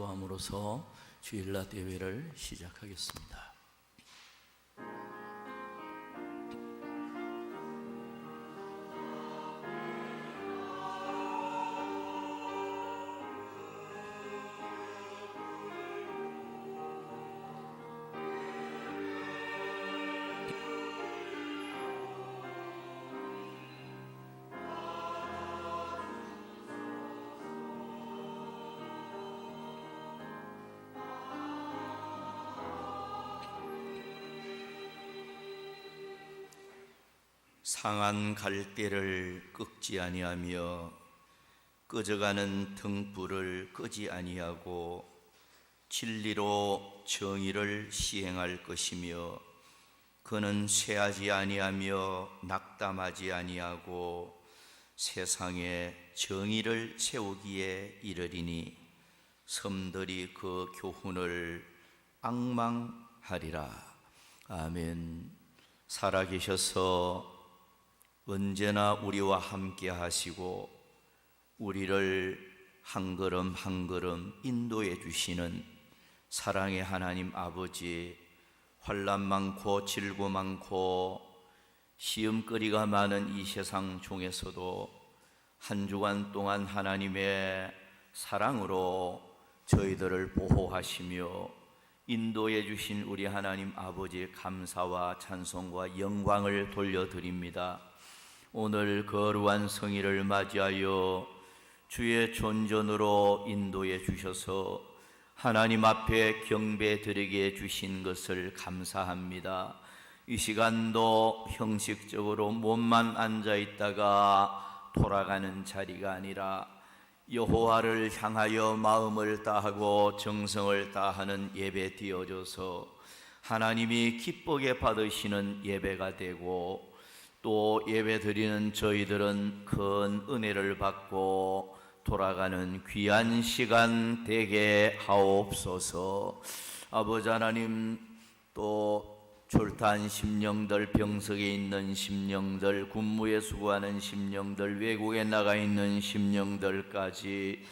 기도함으로써 주일낮 예배를 시작하겠습니다. 상한 갈대를 꺾지 아니하며 꺼져가는 등불을 끄지 아니하고 진리로 정의를 시행할 것이며 그는 쇠하지 아니하며 낙담하지 아니하고 세상에 정의를 세우기에 이르리니 섬들이 그 교훈을 앙망하리라. 아멘. 살아계셔서 언제나 우리와 함께 하시고 우리를 한 걸음 한 걸음 인도해 주시는 사랑의 하나님 아버지, 환난 많고 질고 많고 시험거리가 많은 이 세상 중에서도 한 주간 동안 하나님의 사랑으로 저희들을 보호하시며 인도해 주신 우리 하나님 아버지의 감사와 찬송과 영광을 돌려드립니다. 오늘 거룩한 성일을 맞이하여 주의 존전으로 인도해 주셔서 하나님 앞에 경배 드리게 주신 것을 감사합니다. 이 시간도 형식적으로 몸만 앉아 있다가 돌아가는 자리가 아니라 여호와를 향하여 마음을 다하고 정성을 다하는 예배 되어져서 하나님이 기쁘게 받으시는 예배가 되고 또 예배 드리는 저희들은 큰 은혜를 받고 돌아가는 귀한 시간 되게 하옵소서. 아버지 하나님, 또 출타한 심령들, 병석에 있는 심령들, 군무에 수고하는 심령들, 외국에 나가 있는 심령들까지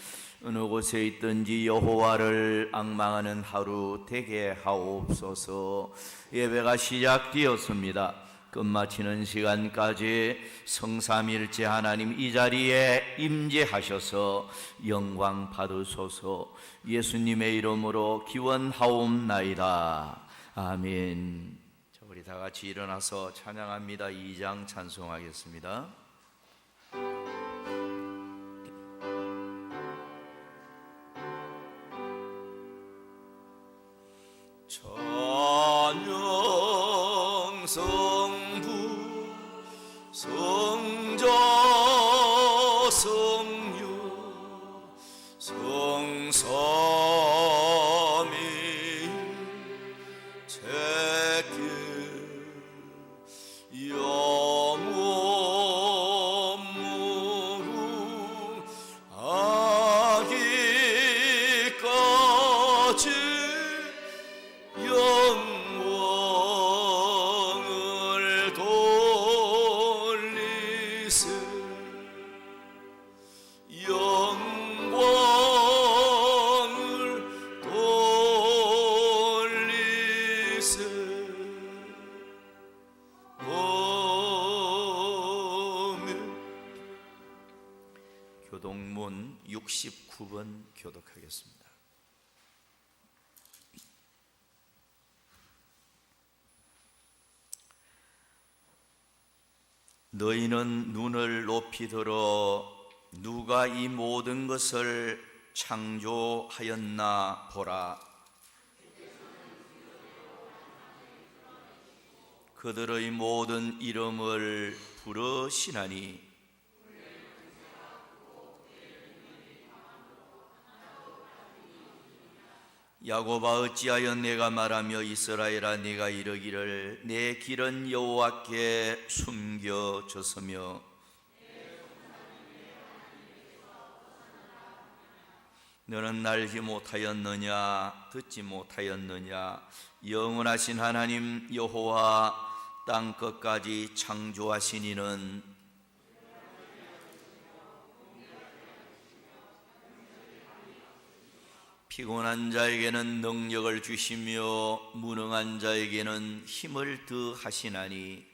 어느 곳에 있든지 여호와를 앙망하는 하루 되게 하옵소서. 예배가 시작되었습니다. 끝마치는 시간까지 성삼일체 하나님 이 자리에 임재하셔서 영광 받으소서. 예수님의 이름으로 기원하옵나이다. 아멘. 자, 우리 다 같이 일어나서 찬양합니다. 2장 찬송하겠습니다. 성부 성자 성유 성삼위 제길 영원무궁 아기까지 교동문 69번 교독하겠습니다. 너희는 눈을 높이 들어 누가 이 모든 것을 창조하였나 보라. 그들의 모든 이름을 부르시나니 야곱아 어찌하여 내가 말하며 이스라엘아 네가 이르기를 내 길은 여호와께 숨겨졌으며 너는 알지 못하였느냐 듣지 못하였느냐. 영원하신 하나님 여호와 땅 끝까지 창조하신 이는 피곤한 자에게는 능력을 주시며 무능한 자에게는 힘을 더하시나니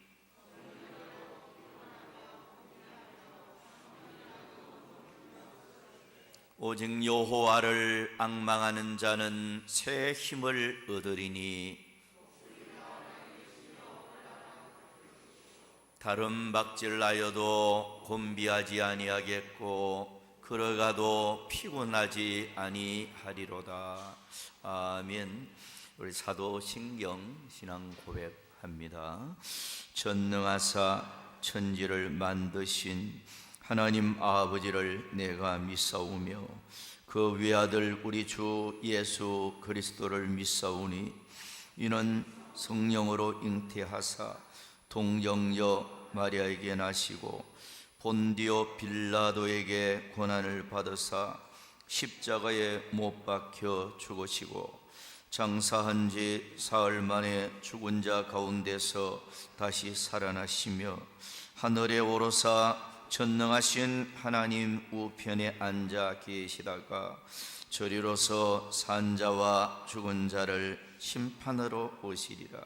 오직 여호와를 앙망하는 자는 새 힘을 얻으리니 다른 박질나여도 곤비하지 아니하겠고 걸어가도 피곤하지 아니하리로다. 아멘. 우리 사도신경 신앙 고백합니다. 전능하사 천지를 만드신 하나님 아버지를 내가 믿사오며 그 외아들 우리 주 예수 그리스도를 믿사오니 이는 성령으로 잉태하사 동정녀 마리아에게 나시고 본디오 빌라도에게 고난을 받으사 십자가에 못 박혀 죽으시고 장사한 지 사흘 만에 죽은 자 가운데서 다시 살아나시며 하늘에 오르사 전능하신 하나님 우편에 앉아 계시다가 저리로서 산자와 죽은 자를 심판으로 오시리라.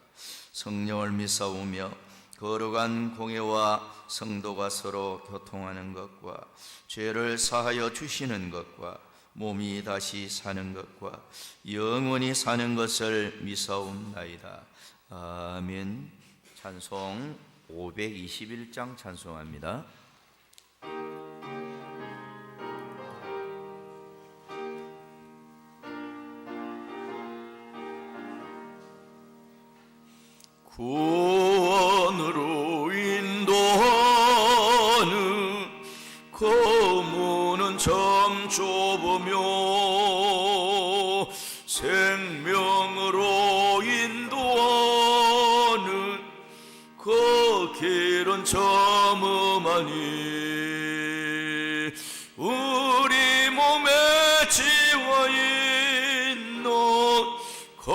성령을 믿사오며 거룩한 공예와 성도가 서로 교통하는 것과 죄를 사하여 주시는 것과 몸이 다시 사는 것과 영원히 사는 것을 믿사옵나이다. 아멘. 찬송 521장 찬송합니다. 구원으로 인도하는 그 문은 참 좁으며 생명으로 인도하는 그 길은 참 험하니 우리 몸에 지워 있는 그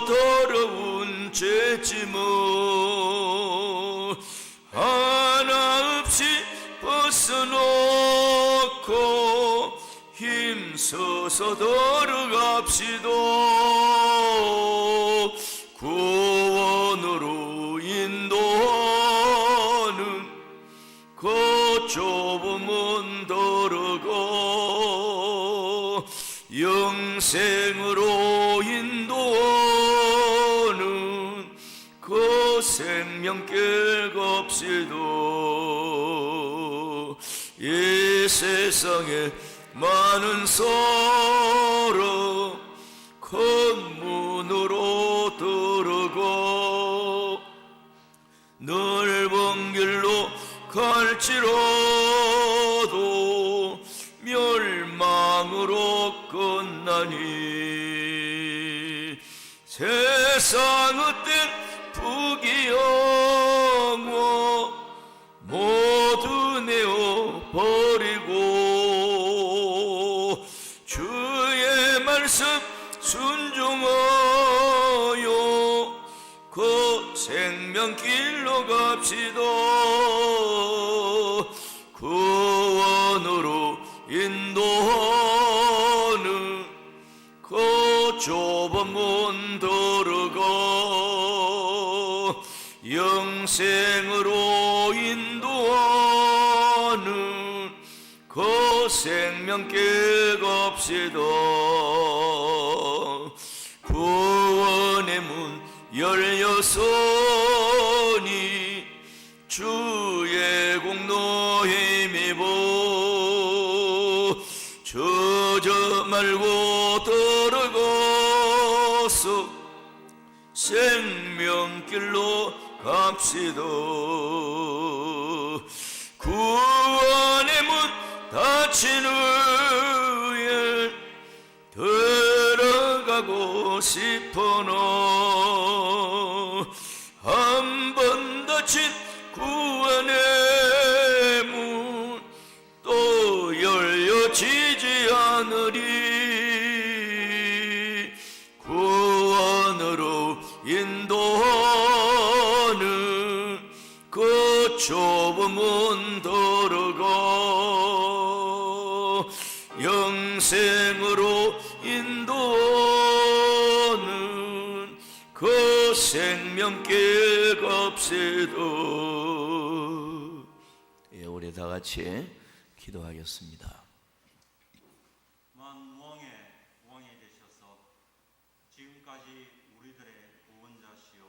더러운 죄짐은 하나 없이 벗어놓고 힘써서 걸어갑시다. 구원으로 인도하는 그 좁은 문 들어가 영생으로 인도하는 그 생명길 갑시다. 이 세상에 많은 사람 큰 문으로 들어가 넓은 길로 갈지라도 멸망으로 끝나니 세상 헛된 부귀영화 모두 내어버리고 주의 말씀 순종하여 그 생명길로 갑시다. 구원으로 인도하는 그 좁은 문 들어가 영생으로 인도하는 그 생명길 갑시다. 구원의 문 열렸으니 주의 공로 힘입어 저저 말고 들어가서 생명길로 갑시다. 구원의 문 닫힌 후에 들어가고 싶으나 한 번 닫힌 구원의 문 또 열려지지 않으리. 구원으로 인도하는 그 좁은 문 들어가 영생으로 인도 나오는 그 생명길 값에도. 우리 다 같이 기도하겠습니다. 만왕의 왕이 되셔서 지금까지 우리들의 구원자시오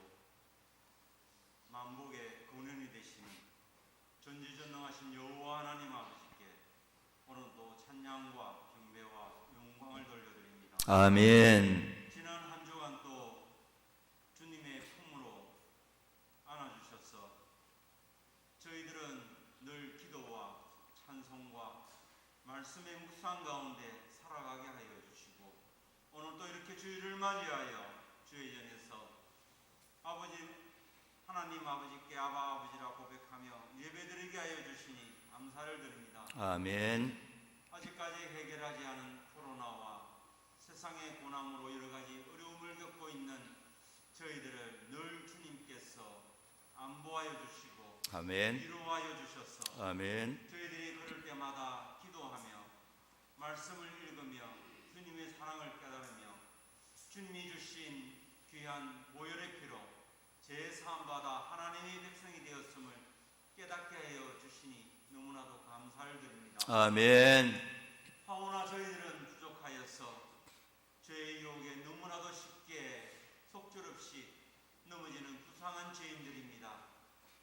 만복의 근원이 되시는 전지전능하신 여호와 하나님 아버지께 오늘도 찬양과 경배와 영광을 돌려드립니다. 아멘. 지난 한 주간 또 주님의 품으로 안아주셔서 저희들은 늘 기도와 찬송과 말씀의 묵상 가운데 살아가게 하여 주시고 오늘 또 이렇게 주일을 맞이하여 주의 전에서 아버지 하나님 아버지께 아바 아버지라 고백하며 예배드리게 하여 주시니 감사를 드립니다. 아멘. 아직까지 해결하지 않은 코로나와 세상의 고난으로 여러 가지 어려움을 겪고 있는 저희들을 늘 주님께서 안보하여 주시고 아멘. 위로하여 주셔서 아멘. 저희들이 그럴 때마다 기도하며 말씀을 읽으며 주님의 사랑을 깨달으며 주님이 주신 귀한 보혈의 피로 제사함받아 하나님의 백성이 되었음을 깨닫게 하여 주시니 너무나도 감사를 드립니다. 아멘. 하오나 저희들은 부족하여서 죄의 유혹에 너무나도 쉽게 속절없이 넘어지는 부상한 죄인들입니다.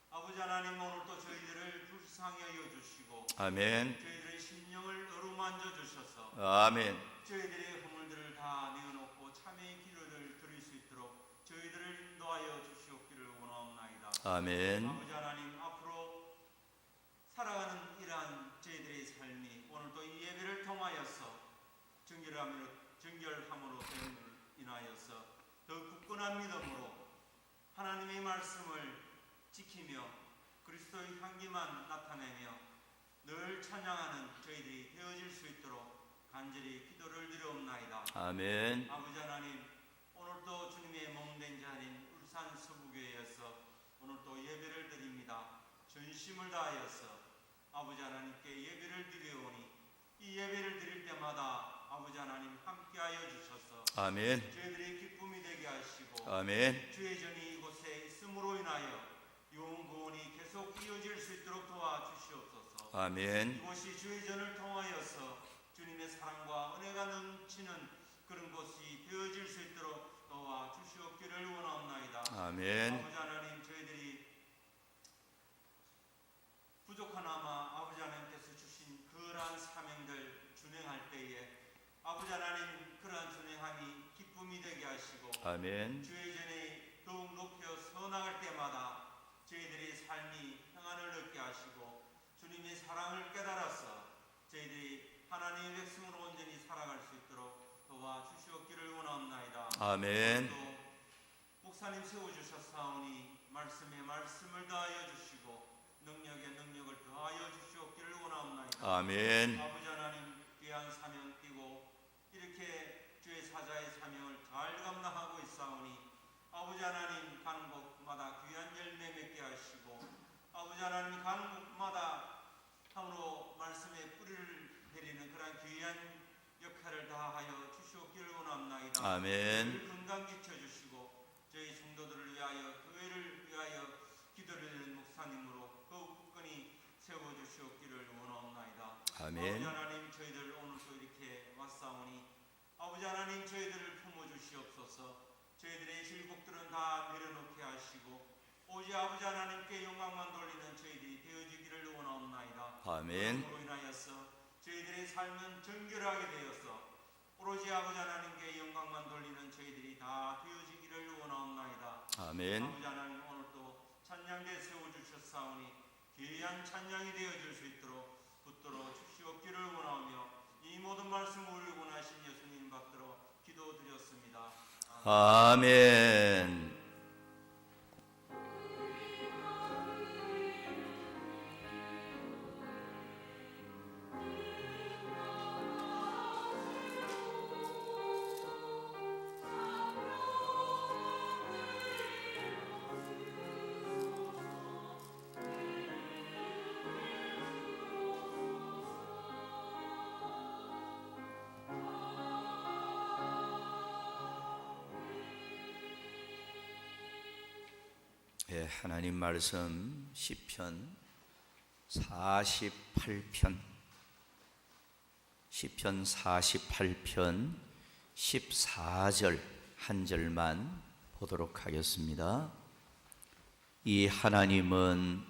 아버지 하나님 오늘도 저희들을 불쌍히 여겨 주시고 아멘. 저희들의 심령을 어루만져 주셔서 아멘. 저희들의 허물들을 다 내어놓고 참회의 기도를 드릴 수 있도록 저희들을 인도하여 주시옵기를 원하옵나이다. 아멘. 아버지 하나님 앞으로 살아가는 이러한 저희들의 삶이 오늘도 이 예배를 통하여서 정결함으로 됨을 인하여서 더욱 굳건한 믿음으로 하나님의 말씀을 지키며 그리스도의 향기만 나타내며 늘 찬양하는 저희들이 되어질 수 있도록 간절히 기도를 드려옵나이다. 아멘. 아버지 하나님 오늘도 주님의 몸된 자리인 울산 서부교회에서 오늘도 예배를 드립니다. 전심을 다하여서 아버지 하나님께 예배를 드리오니 이 예배를 드릴 때마다 아버지 하나님 함께하여 주셔서 아멘. 저희들의 기쁨이 되게 하시고 아멘. 주의 전이 이곳에 있음으로 인하여 용 구원이 계속 이어질 수 있도록 도와주시옵소서. 아멘. 이곳이 주의 전을 통하여서 주님의 사랑과 은혜가 넘치는 그런 곳이 되어질 수 있도록 도와주시옵기를 원하옵나이다. 아멘. 아버지 하나님 저희들이 부족하나마 아버지 하나님께서 주신 그러한 사명들 준행할 때에 아버지 하나님 그러한 준행함이 기쁨이 되게 하시고 아멘. 주의 전에 더욱 높여 서나갈 때마다 저희들의 삶이 평안을 얻게 하시고 주님의 사랑을 깨달아서 저희들이 하나님의 백성으로 온전히 살아갈 수 있도록 도와주시옵기를 원하옵나이다. 아멘. 또 목사님 세워주셨사오니 말씀에 말씀을 더하여 주시고 능력에 능력을 더하여 주시옵기를 원하옵나이다. 아멘. 아버지 하나님 귀한 사명 띠고 이렇게 주의 사자의 사명을 잘 감당하고 있사오니 아버지 하나님 가는 곳마다 귀한 열매 맺게 하시고 아버지 하나님 가는 곳마다 함으로 말씀의 뿌리를 내리는 그런 귀한 역할을 다하여 주시옵기를 원합나이다. 아멘. 늘 건강 지켜주시고 저희 성도들을 위하여 교회를 위하여 기도를 드리는 목사님으로 더욱 굳건히 세워주시옵기를 원하옵나이다. 아멘. 아버지 하나님 저희들 오늘도 이렇게 왔사오니 아버지 하나님 저희들을 품어주시옵소서. 저희들의 질곡들은 다 내려놓게 하시고 오직 아버지 하나님께 영광만 돌리는 저희들이 되어지기를 원하옵나이다. 아멘. 그로 인하여서 저희들의 삶은 정결하게 되어서 오로지 아버지 하나님께 영광만 돌리는 저희들이 다 되어지기를 원하옵나이다. 아멘. 아버지 하나님 오늘도 찬양대 세워주셨사오니 귀한 찬양이 되어질 수 있도록 붙들어 주시옵기를 원하오며 이 모든 말씀을 우리 원하신 예수님 받들어 기도드렸습니다. 아멘. 하나님 말씀 시편 48편 14절 한 절만 보도록 하겠습니다. 이 하나님은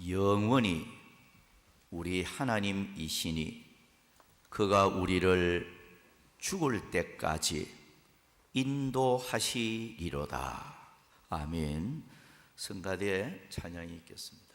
영원히 우리 하나님이시니 그가 우리를 죽을 때까지 인도하시리로다. 아멘. 성가대에 찬양이 있겠습니다.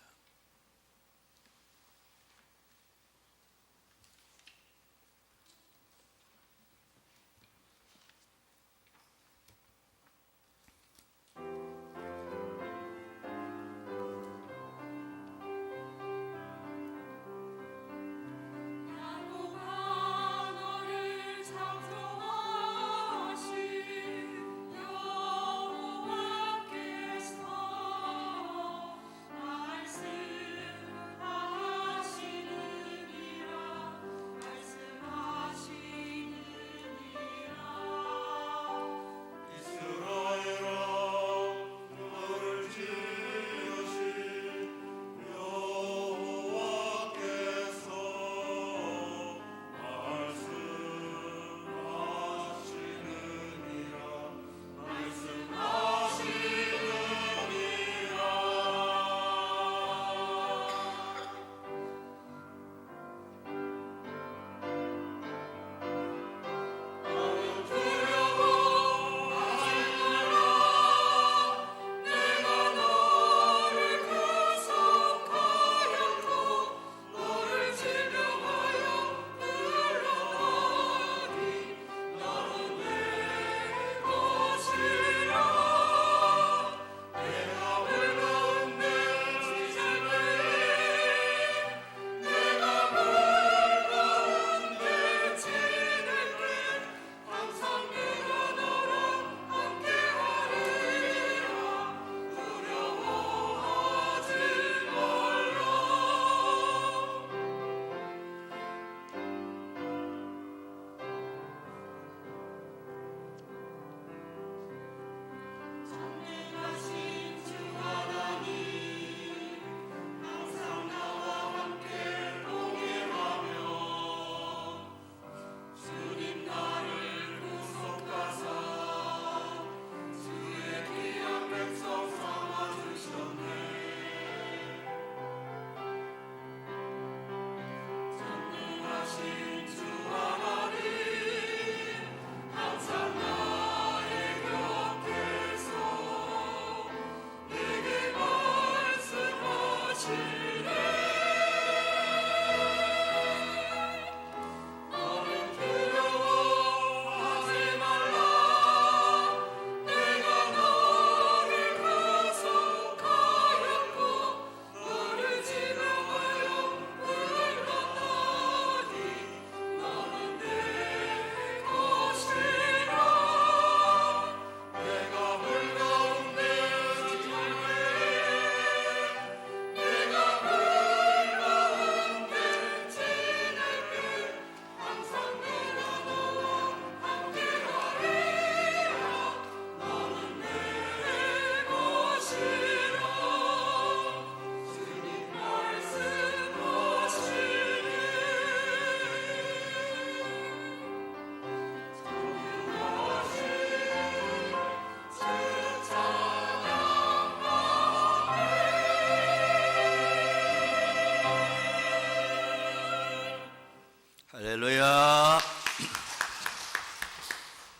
할렐루야.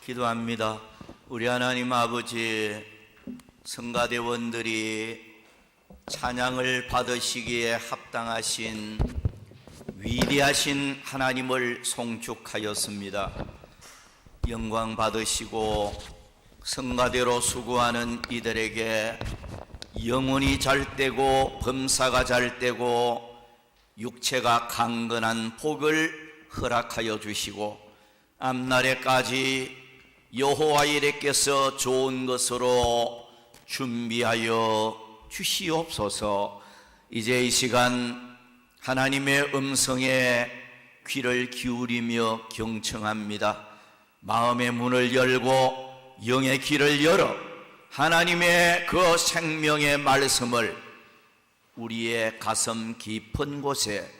기도합니다. 우리 하나님 아버지, 성가대원들이 찬양을 받으시기에 합당하신 위대하신 하나님을 송축하였습니다. 영광 받으시고 성가대로 수고하는 이들에게 영혼이 잘되고 범사가 잘되고 육체가 강건한 복을 허락하여 주시고 앞날에까지 여호와 이레께서 좋은 것으로 준비하여 주시옵소서. 이제 이 시간 하나님의 음성에 귀를 기울이며 경청합니다. 마음의 문을 열고 영의 귀를 열어 하나님의 그 생명의 말씀을 우리의 가슴 깊은 곳에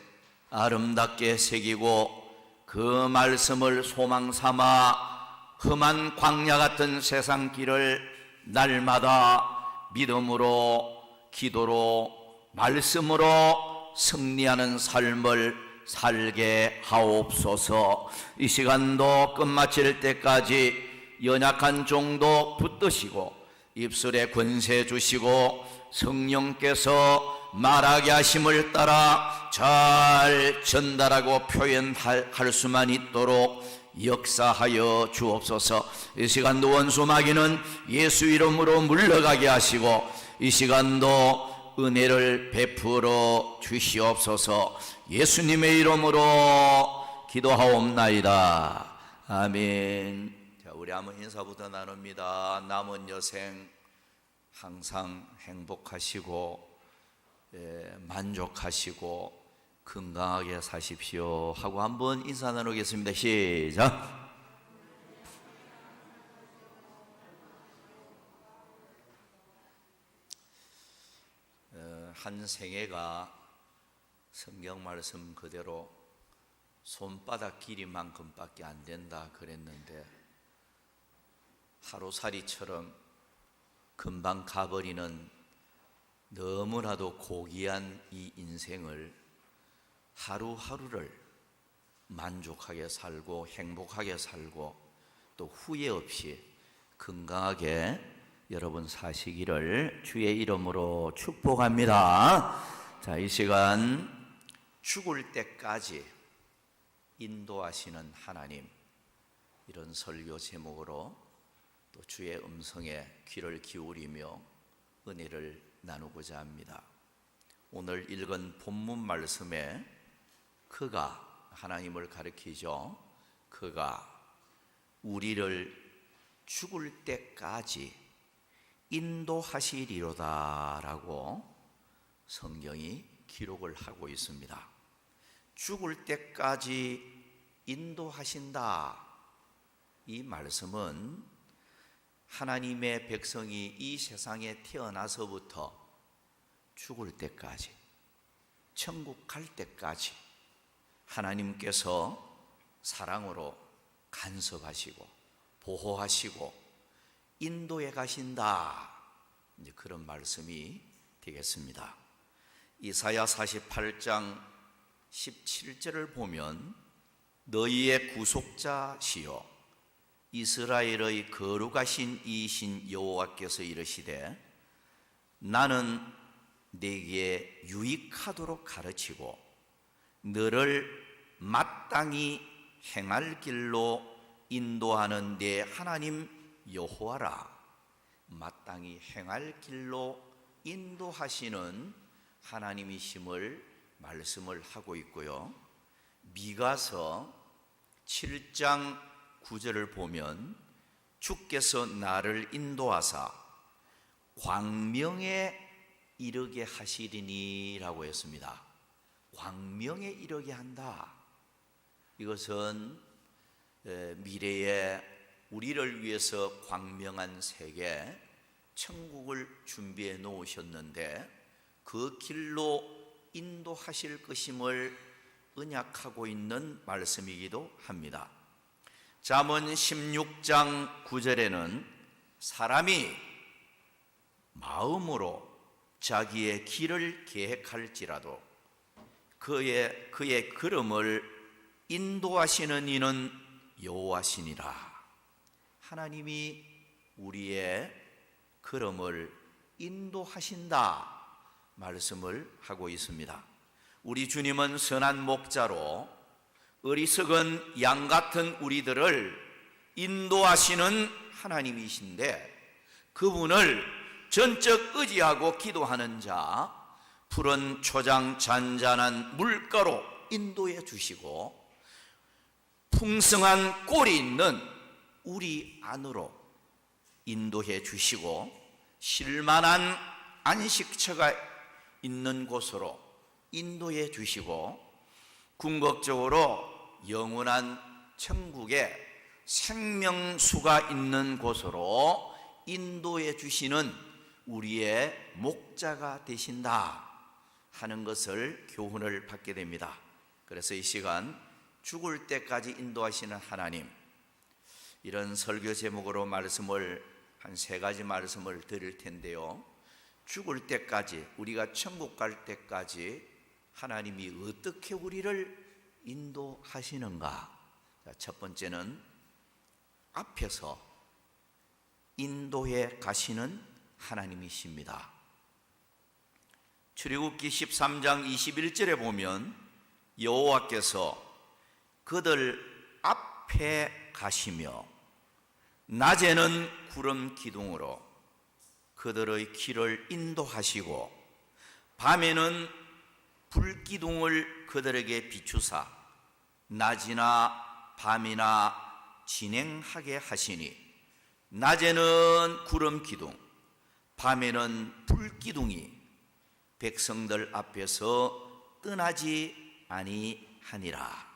아름답게 새기고 그 말씀을 소망 삼아 험한 광야 같은 세상 길을 날마다 믿음으로, 기도로, 말씀으로 승리하는 삶을 살게 하옵소서. 이 시간도 끝마칠 때까지 연약한 종도 붙드시고 입술에 권세 주시고 성령께서 말하게 하심을 따라 잘 전달하고 표현할 수만 있도록 역사하여 주옵소서. 이 시간도 원수 마귀는 예수 이름으로 물러가게 하시고 이 시간도 은혜를 베풀어 주시옵소서. 예수님의 이름으로 기도하옵나이다. 아멘. 자, 우리 한번 인사부터 나눕니다. 남은 여생 항상 행복하시고 만족하시고 건강하게 사십시오 하고 한번 인사 나누겠습니다. 시작. 한 생애가 성경 말씀 그대로 손바닥 길이만큼밖에 안 된다 그랬는데 하루살이처럼 금방 가버리는 너무나도 고귀한 이 인생을 하루하루를 만족하게 살고 행복하게 살고 또 후회 없이 건강하게 여러분 사시기를 주의 이름으로 축복합니다. 자, 이 시간 죽을 때까지 인도하시는 하나님, 이런 설교 제목으로 또 주의 음성에 귀를 기울이며 은혜를 나누고자 합니다. 오늘 읽은 본문 말씀에 그가, 하나님을 가리키죠. 그가 우리를 죽을 때까지 인도하시리로다 라고 성경이 기록을 하고 있습니다. 죽을 때까지 인도하신다. 이 말씀은 하나님의 백성이 이 세상에 태어나서부터 죽을 때까지, 천국 갈 때까지 하나님께서 사랑으로 간섭하시고 보호하시고 인도해 가신다. 이제 그런 말씀이 되겠습니다. 이사야 48장 17절을 보면 너희의 구속자시요 이스라엘의 거룩하신 이신 여호와께서 이르시되 나는 네게 유익하도록 가르치고 너를 마땅히 행할 길로 인도하는 내 하나님 여호와라. 마땅히 행할 길로 인도하시는 하나님이심을 말씀을 하고 있고요. 미가서 7장 9절을 보면 주께서 나를 인도하사 광명에 이르게 하시리니 라고 했습니다. 광명에 이르게 한다. 이것은 미래에 우리를 위해서 광명한 세계 천국을 준비해 놓으셨는데 그 길로 인도하실 것임을 언약하고 있는 말씀이기도 합니다. 잠언 16장 9절에는 사람이 마음으로 자기의 길을 계획할지라도 그의 걸음을 인도하시는 이는 여호와시니라. 하나님이 우리의 걸음을 인도하신다 말씀을 하고 있습니다. 우리 주님은 선한 목자로 어리석은 양 같은 우리들을 인도하시는 하나님이신데 그분을 전적 의지하고 기도하는 자 푸른 초장 잔잔한 물가로 인도해 주시고 풍성한 꼴이 있는 우리 안으로 인도해 주시고 쉴만한 안식처가 있는 곳으로 인도해 주시고 궁극적으로 영원한 천국에 생명수가 있는 곳으로 인도해 주시는 우리의 목자가 되신다 하는 것을 교훈을 받게 됩니다. 그래서 이 시간 죽을 때까지 인도하시는 하나님, 이런 설교 제목으로 말씀을 한 3가지 말씀을 드릴 텐데요. 죽을 때까지, 우리가 천국 갈 때까지 하나님이 어떻게 우리를 인도하시는가? 첫 번째는 앞에서 인도해 가시는 하나님이십니다. 출애굽기 13장 21절에 보면 여호와께서 그들 앞에 가시며 낮에는 구름 기둥으로 그들의 길을 인도하시고 밤에는 불기둥을 그들에게 비추사 낮이나 밤이나 진행하게 하시니 낮에는 구름 기둥, 밤에는 불기둥이 백성들 앞에서 떠나지 아니하니라.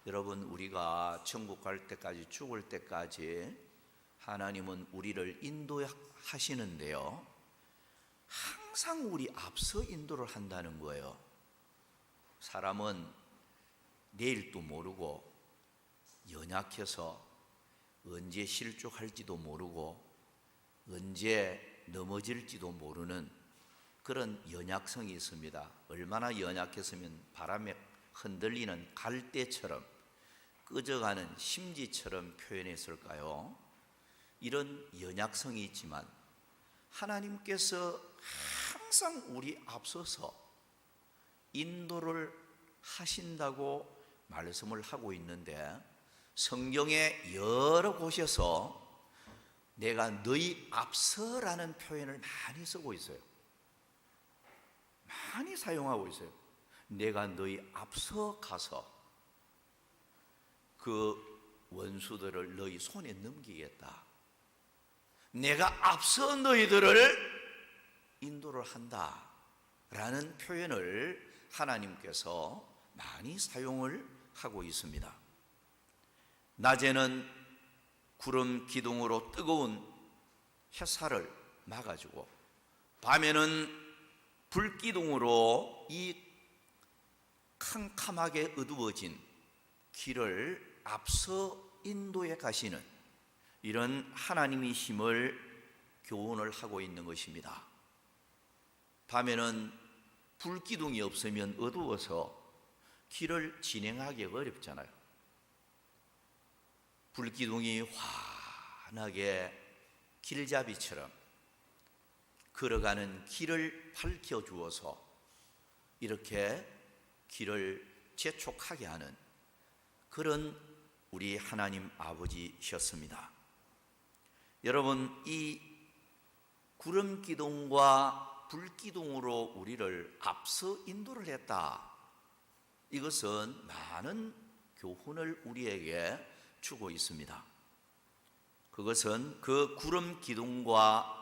여러분, 우리가 천국 갈 때까지, 죽을 때까지 하나님은 우리를 인도하시는데요, 항상 우리 앞서 인도를 한다는 거예요. 사람은 내일도 모르고 연약해서 언제 실족할지도 모르고 언제 넘어질지도 모르는 그런 연약성이 있습니다. 얼마나 연약했으면 바람에 흔들리는 갈대처럼 꺼져가는 심지처럼 표현했을까요? 이런 연약성이 있지만 하나님께서 항상 우리 앞서서 인도를 하신다고 말씀을 하고 있는데, 성경의 여러 곳에서 내가 너희 앞서라는 표현을 많이 쓰고 있어요. 많이 사용하고 있어요. 내가 너희 앞서 가서 그 원수들을 너희 손에 넘기겠다. 내가 앞서 너희들을 인도를 한다 라는 표현을 하나님께서 많이 사용을 하고 있습니다. 낮에는 구름 기둥으로 뜨거운 햇살을 막아주고 밤에는 불기둥으로 이 캄캄하게 어두워진 길을 앞서 인도해 가시는 이런 하나님이심을 교훈을 하고 있는 것입니다. 밤에는 불기둥이 없으면 어두워서 길을 진행하기 어렵잖아요. 불기둥이 환하게 길잡이처럼 걸어가는 길을 밝혀주어서 이렇게 길을 재촉하게 하는 그런 우리 하나님 아버지셨습니다. 여러분, 이 구름기둥과 불기둥으로 우리를 앞서 인도를 했다. 이것은 많은 교훈을 우리에게 주고 있습니다. 그것은 그 구름기둥과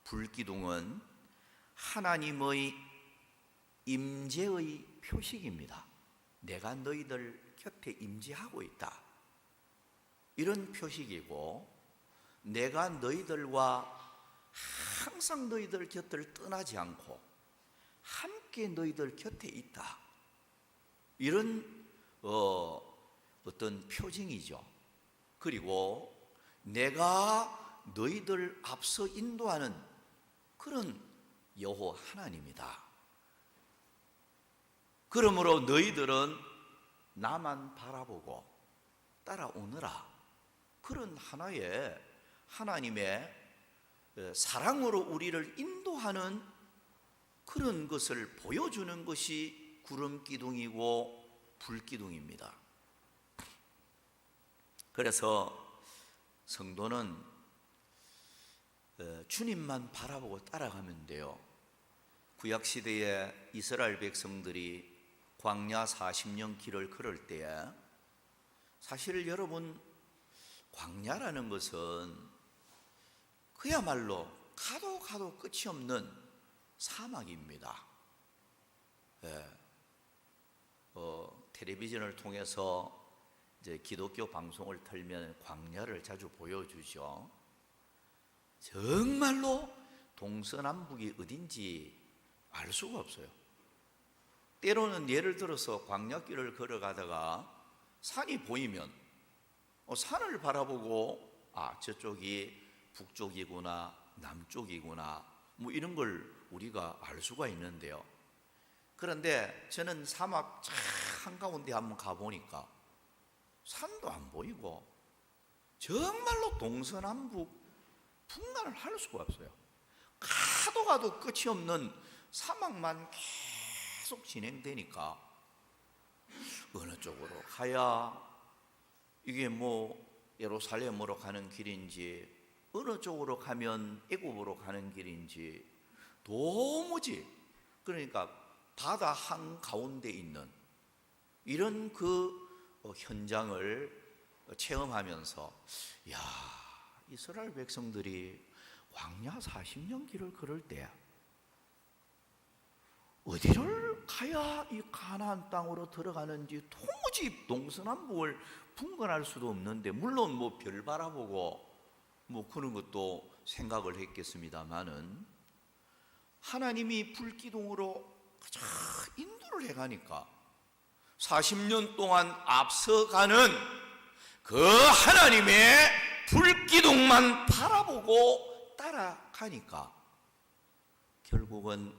불기둥은 하나님의 임재의 표식입니다. 내가 너희들 곁에 임재하고 있다. 이런 표식이고, 내가 너희들과 항상 너희들 곁을 떠나지 않고 함께 너희들 곁에 있다. 이런 어떤 표징이죠. 그리고 내가 너희들 앞서 인도하는 그런 여호와 하나님이다. 그러므로 너희들은 나만 바라보고 따라오너라. 그런 하나의 하나님의 사랑으로 우리를 인도하는 그런 것을 보여주는 것이 구름기둥이고 불기둥입니다. 그래서 성도는 주님만 바라보고 따라가면 돼요. 구약시대에 이스라엘 백성들이 광야 40년 길을 걸을 때에, 사실 여러분, 광야라는 것은 그야말로 가도 끝이 없는 사막입니다. 텔레비전을 통해서 이제 기독교 방송을 틀면 광야를 자주 보여주죠. 정말로 동서남북이 어딘지 알 수가 없어요. 때로는 예를 들어서 광야길을 걸어가다가 산이 보이면 산을 바라보고 저쪽이 북쪽이구나 남쪽이구나 뭐 이런 걸 우리가 알 수가 있는데요. 그런데 저는 사막 한가운데 한번 가보니까 산도 안 보이고 정말로 동서남북 분간을 할 수가 없어요. 가도 끝이 없는 사막만 계속 진행되니까 어느 쪽으로 가야 이게 예루살렘으로 가는 길인지 어느 쪽으로 가면 애굽으로 가는 길인지 도무지, 그러니까 바다 한가운데 있는 이런 현장을 체험하면서 이스라엘 백성들이 광야 40년 길을 걸을 때 어디를 가야 이 가나안 땅으로 들어가는지 도무지 동서남북을 분간할 수도 없는데, 물론 별 바라보고 그런 것도 생각을 했겠습니다마는 하나님이 불기둥으로 인도를 해가니까 40년 동안 앞서가는 그 하나님의 불기둥만 바라보고 따라가니까 결국은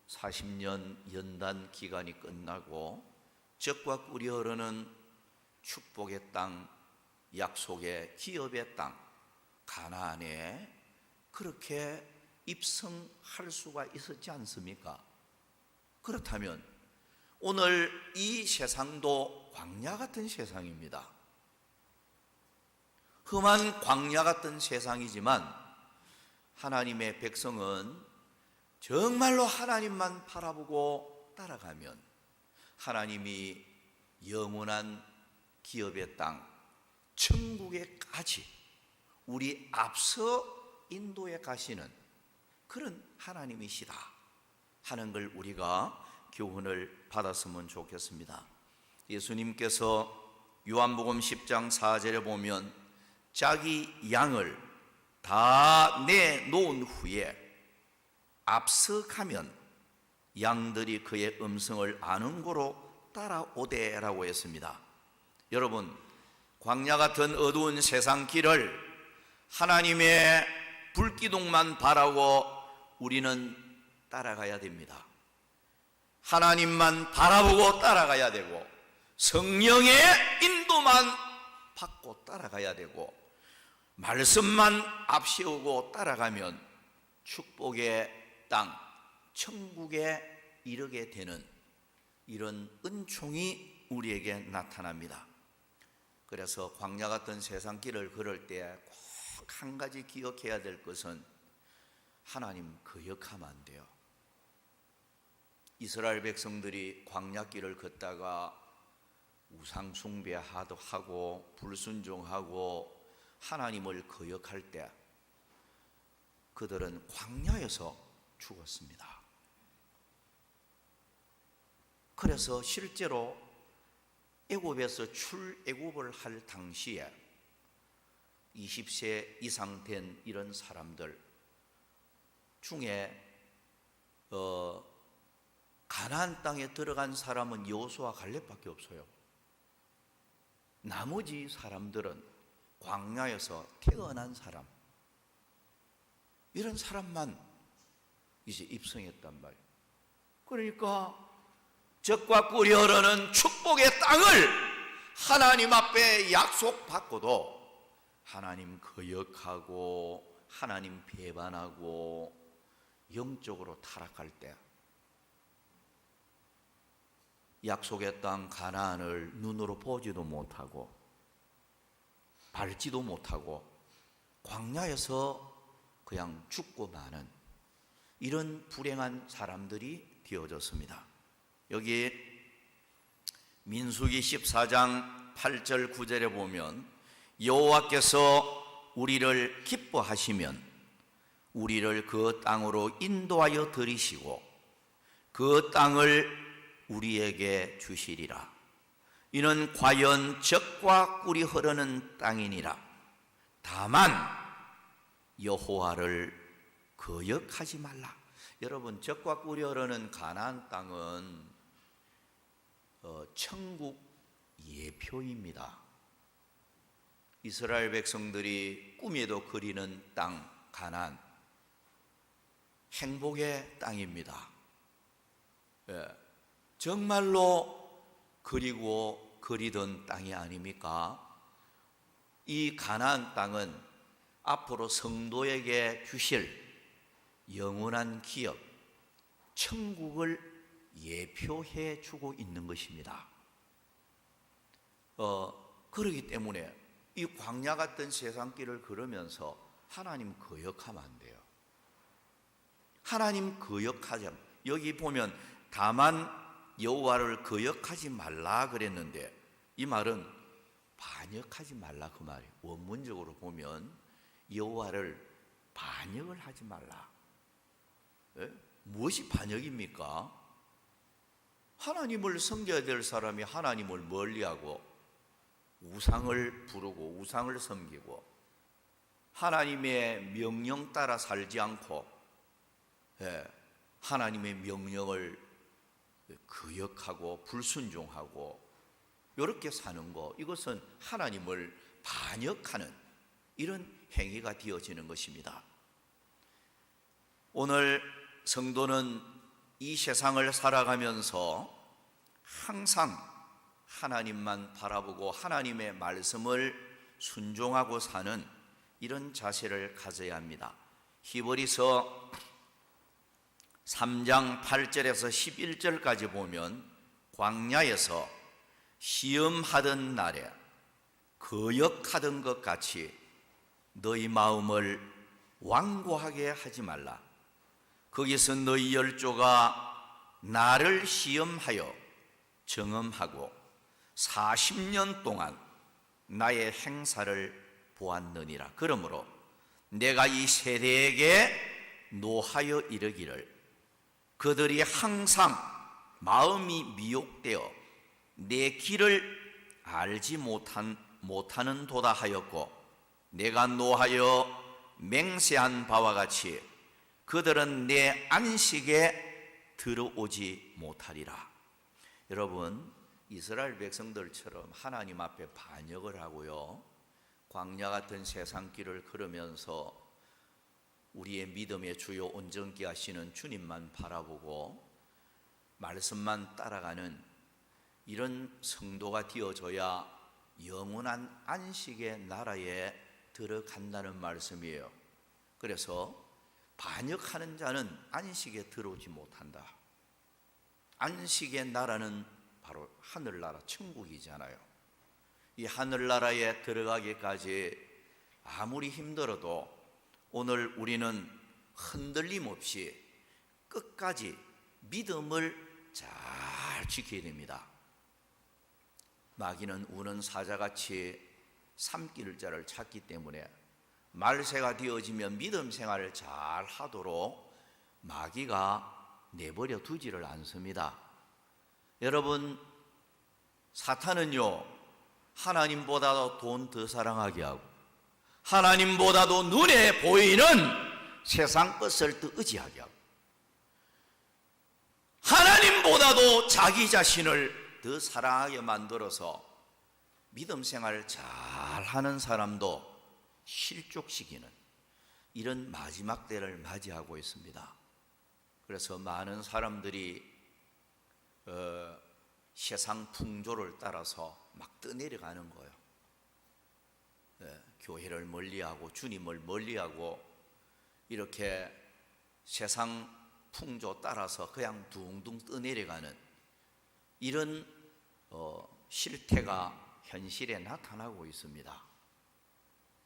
40년 연단 기간이 끝나고 젖과 꿀이 흐르는 축복의 땅, 약속의 기업의 땅 가나안에 그렇게 입성할 수가 있었지 않습니까? 그렇다면 오늘 이 세상도 광야 같은 세상입니다. 험한 광야 같은 세상이지만 하나님의 백성은 정말로 하나님만 바라보고 따라가면 하나님이 영원한 기업의 땅 천국에까지 우리 앞서 인도에 가시는 그런 하나님이시다 하는 걸 우리가 교훈을 받았으면 좋겠습니다. 예수님께서 요한복음 10장 4절에 보면 자기 양을 다 내놓은 후에 앞서 가면 양들이 그의 음성을 아는 고로 따라오되라고 했습니다. 여러분, 광야 같은 어두운 세상 길을 하나님의 불기둥만 바라고 우리는 따라가야 됩니다. 하나님만 바라보고 따라가야 되고 성령의 인도만 받고 따라가야 되고 말씀만 앞세우고 따라가면 축복의 땅, 천국에 이르게 되는 이런 은총이 우리에게 나타납니다. 그래서 광야 같은 세상 길을 걸을 때 꼭 한 가지 기억해야 될 것은 하나님 거역하면 안 돼요. 이스라엘 백성들이 광야 길을 걷다가 우상 숭배하도 하고 불순종하고 하나님을 거역할 때 그들은 광야에서 죽었습니다. 그래서 실제로 애굽에서 출애굽을 할 당시에 20세 이상 된 이런 사람들 중에 가나안 땅에 들어간 사람은 여호수아 갈렙밖에 없어요. 나머지 사람들은 광야에서 태어난 사람, 이런 사람만 이제 입성했단 말이에요. 그러니까 젖과 꿀이 흐르는 축복의 땅을 하나님 앞에 약속받고도 하나님 거역하고 하나님 배반하고 영적으로 타락할 때 약속의 땅 가나안을 눈으로 보지도 못하고 밟지도 못하고 광야에서 그냥 죽고 마는 이런 불행한 사람들이 되어졌습니다. 여기 민수기 14장 8절 9절에 보면 여호와께서 우리를 기뻐하시면 우리를 그 땅으로 인도하여 들이시고 그 땅을 우리에게 주시리라. 이는 과연 젖과 꿀이 흐르는 땅이니라. 다만 여호와를 거역하지 말라. 여러분, 적과 꿀이 가나안 땅은 천국 예표입니다. 이스라엘 백성들이 꿈에도 그리는 땅 가나안, 행복의 땅입니다. 정말로 그리고 그리던 땅이 아닙니까? 이 가나안 땅은 앞으로 성도에게 주실 영원한 기업, 천국을 예표해 주고 있는 것입니다. 그렇기 때문에 이 광야 같은 세상길을 걸으면서 하나님 거역하면 안 돼요. 하나님 거역하자. 여기 보면 다만 여호와를 거역하지 말라 그랬는데 이 말은 반역하지 말라 그 말이에요. 원문적으로 보면 여호와를 반역을 하지 말라. 무엇이 반역입니까? 하나님을 섬겨야 될 사람이 하나님을 멀리하고 우상을 부르고 우상을 섬기고 하나님의 명령 따라 살지 않고 하나님의 명령을 거역하고 불순종하고 이렇게 사는 것, 이것은 하나님을 반역하는 이런 행위가 되어지는 것입니다. 오늘 성도는 이 세상을 살아가면서 항상 하나님만 바라보고 하나님의 말씀을 순종하고 사는 이런 자세를 가져야 합니다. 히브리서 3장 8절에서 11절까지 보면 광야에서 시험하던 날에 거역하던 것 같이 너희 마음을 완고하게 하지 말라. 거기서 너희 열조가 나를 시험하여 정엄하고 40년 동안 나의 행사를 보았느니라. 그러므로 내가 이 세대에게 노하여 이르기를 그들이 항상 마음이 미혹되어 내 길을 알지 못하는 도다 하였고 내가 노하여 맹세한 바와 같이 그들은 내 안식에 들어오지 못하리라. 여러분, 이스라엘 백성들처럼 하나님 앞에 반역을 하고요, 광야 같은 세상길을 걸으면서 우리의 믿음의 주요 온전케 하시는 주님만 바라보고 말씀만 따라가는 이런 성도가 되어져야 영원한 안식의 나라에 들어간다는 말씀이에요. 그래서 반역하는 자는 안식에 들어오지 못한다. 안식의 나라는 바로 하늘나라 천국이잖아요. 이 하늘나라에 들어가기까지 아무리 힘들어도 오늘 우리는 흔들림 없이 끝까지 믿음을 잘 지켜야 됩니다. 마귀는 우는 사자같이 삼킬 자를 찾기 때문에 말세가 되어지면 믿음 생활을 잘 하도록 마귀가 내버려 두지를 않습니다. 여러분, 사탄은요, 하나님보다도 돈 더 사랑하게 하고 하나님보다도 눈에 보이는 세상 것을 더 의지하게 하고 하나님보다도 자기 자신을 더 사랑하게 만들어서 믿음 생활을 잘 하는 사람도 실족시키는 이런 마지막 때를 맞이하고 있습니다. 그래서 많은 사람들이 세상 풍조를 따라서 막 떠내려가는 거예요. 교회를 멀리하고 주님을 멀리하고 이렇게 세상 풍조 따라서 그냥 둥둥 떠내려가는 이런 실태가 현실에 나타나고 있습니다.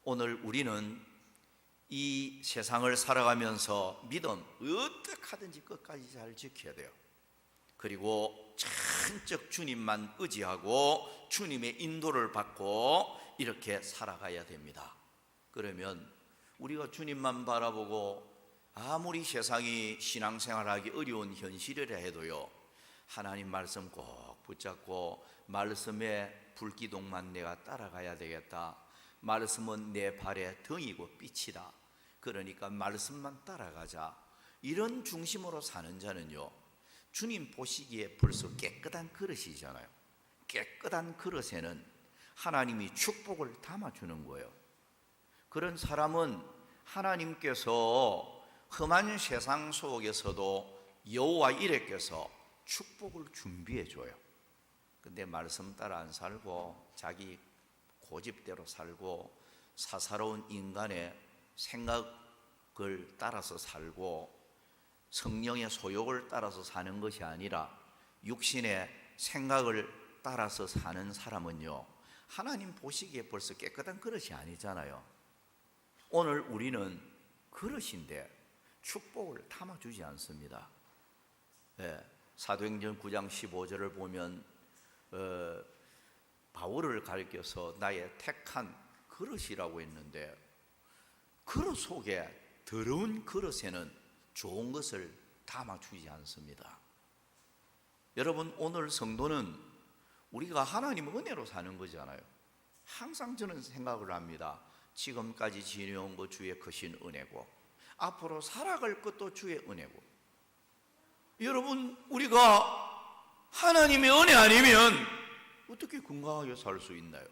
오늘 우리는 이 세상을 살아가면서 믿음 어떻게 하든지 끝까지 잘 지켜야 돼요. 그리고 천적 주님만 의지하고 주님의 인도를 받고 이렇게 살아가야 됩니다. 그러면 우리가 주님만 바라보고 아무리 세상이 신앙생활하기 어려운 현실이라 해도요, 하나님 말씀 꼭 붙잡고 말씀의 불기둥만 내가 따라가야 되겠다. 말씀은 내 발의 등이고 빛이다. 그러니까 말씀만 따라가자, 이런 중심으로 사는 자는요, 주님 보시기에 벌써 깨끗한 그릇이잖아요. 깨끗한 그릇에는 하나님이 축복을 담아주는 거예요. 그런 사람은 하나님께서 험한 세상 속에서도 여호와 이레께서 축복을 준비해 줘요. 근데 말씀 따라 안 살고 자기 고집대로 살고 사사로운 인간의 생각을 따라서 살고 성령의 소욕을 따라서 사는 것이 아니라 육신의 생각을 따라서 사는 사람은요, 하나님 보시기에 벌써 깨끗한 그릇이 아니잖아요. 오늘 우리는 그릇인데 축복을 담아주지 않습니다. 사도행전 9장 15절을 보면 바울을 가리켜서 나의 택한 그릇이라고 했는데, 그릇 속에, 더러운 그릇에는 좋은 것을 담아주지 않습니다. 여러분, 오늘 성도는 우리가 하나님 은혜로 사는 거잖아요. 항상 저는 생각을 합니다. 지금까지 지내온 것 주의 크신 은혜고, 앞으로 살아갈 것도 주의 은혜고. 여러분, 우리가 하나님의 은혜 아니면 어떻게 건강하게 살 수 있나요?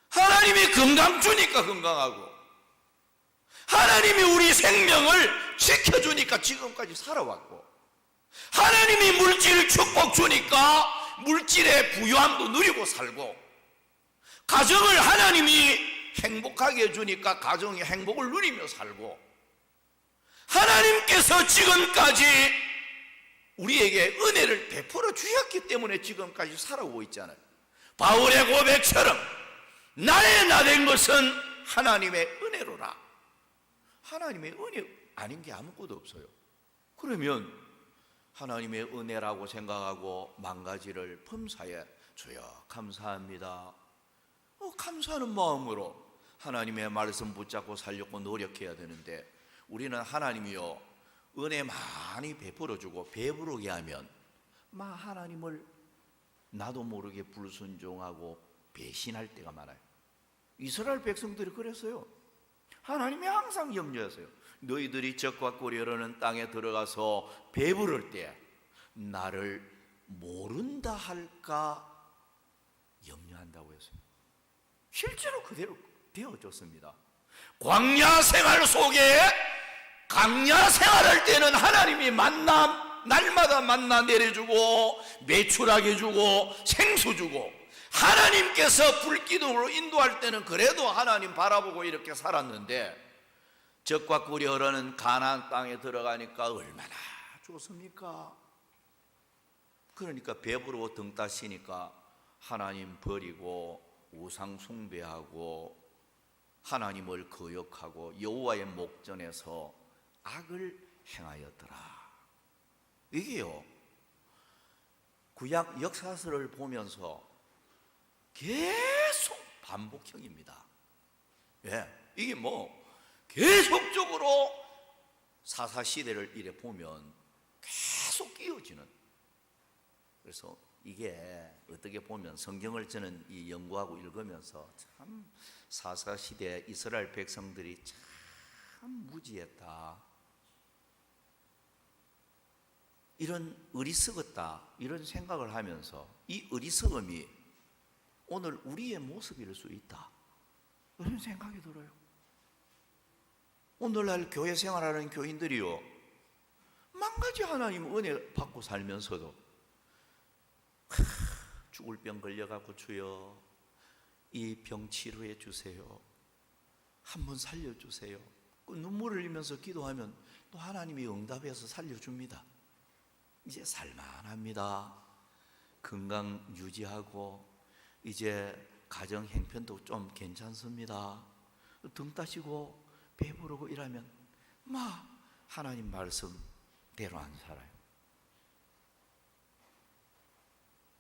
하나님이 건강 주니까 건강하고, 하나님이 우리 생명을 지켜주니까 지금까지 살아왔고, 하나님이 물질 축복 주니까 물질의 부유함도 누리고 살고, 가정을 하나님이 행복하게 해주니까 가정의 행복을 누리며 살고, 하나님께서 지금까지 우리에게 은혜를 베풀어 주셨기 때문에 지금까지 살아오고 있잖아요. 바울의 고백처럼 나의 나 된 것은 하나님의 은혜로라. 하나님의 은혜 아닌 게 아무것도 없어요. 그러면 하나님의 은혜라고 생각하고 망가지를 범사에 주여 감사합니다, 감사하는 마음으로 하나님의 말씀 붙잡고 살려고 노력해야 되는데, 우리는 하나님이요 은혜 많이 베풀어주고 배부르게 하면 하나님을 나도 모르게 불순종하고 배신할 때가 많아요. 이스라엘 백성들이 그랬어요. 하나님이 항상 염려하세요. 너희들이 적과 꿀이 흐르는 땅에 들어가서 배부를 때 나를 모른다 할까 염려한다고 했어요. 실제로 그대로 되어졌습니다. 광야 생활 속에, 광야 생활할 때는 하나님이 날마다 만나 내려주고 매출하게 주고 생수 주고, 하나님께서 불기둥으로 인도할 때는 그래도 하나님 바라보고 이렇게 살았는데, 적과 꿀이 흐르는 가나안 땅에 들어가니까 얼마나 좋습니까? 그러니까 배부르고 등 따시니까 하나님 버리고 우상 숭배하고 하나님을 거역하고 여호와의 목전에서 악을 행하였더라. 이게요, 구약 역사서를 보면서 계속 반복형입니다. 이게 계속적으로 사사시대를 이래 보면 계속 이어지는. 그래서 이게 어떻게 보면 성경을 저는 연구하고 읽으면서 참 사사시대 이스라엘 백성들이 참 무지했다, 이런 어리석었다, 이런 생각을 하면서 이 어리석음이 오늘 우리의 모습일 수 있다, 이런 생각이 들어요. 오늘날 교회 생활하는 교인들이요, 만가지 하나님 은혜 받고 살면서도 죽을 병 걸려갖고 주여 이 병 치료해 주세요, 한번 살려주세요, 그 눈물을 흘리면서 기도하면 또 하나님이 응답해서 살려줍니다. 이제 살만합니다. 건강 유지하고 이제 가정 형편도 좀 괜찮습니다. 등 따시고 배부르고 이러면 하나님 말씀대로 안 살아요.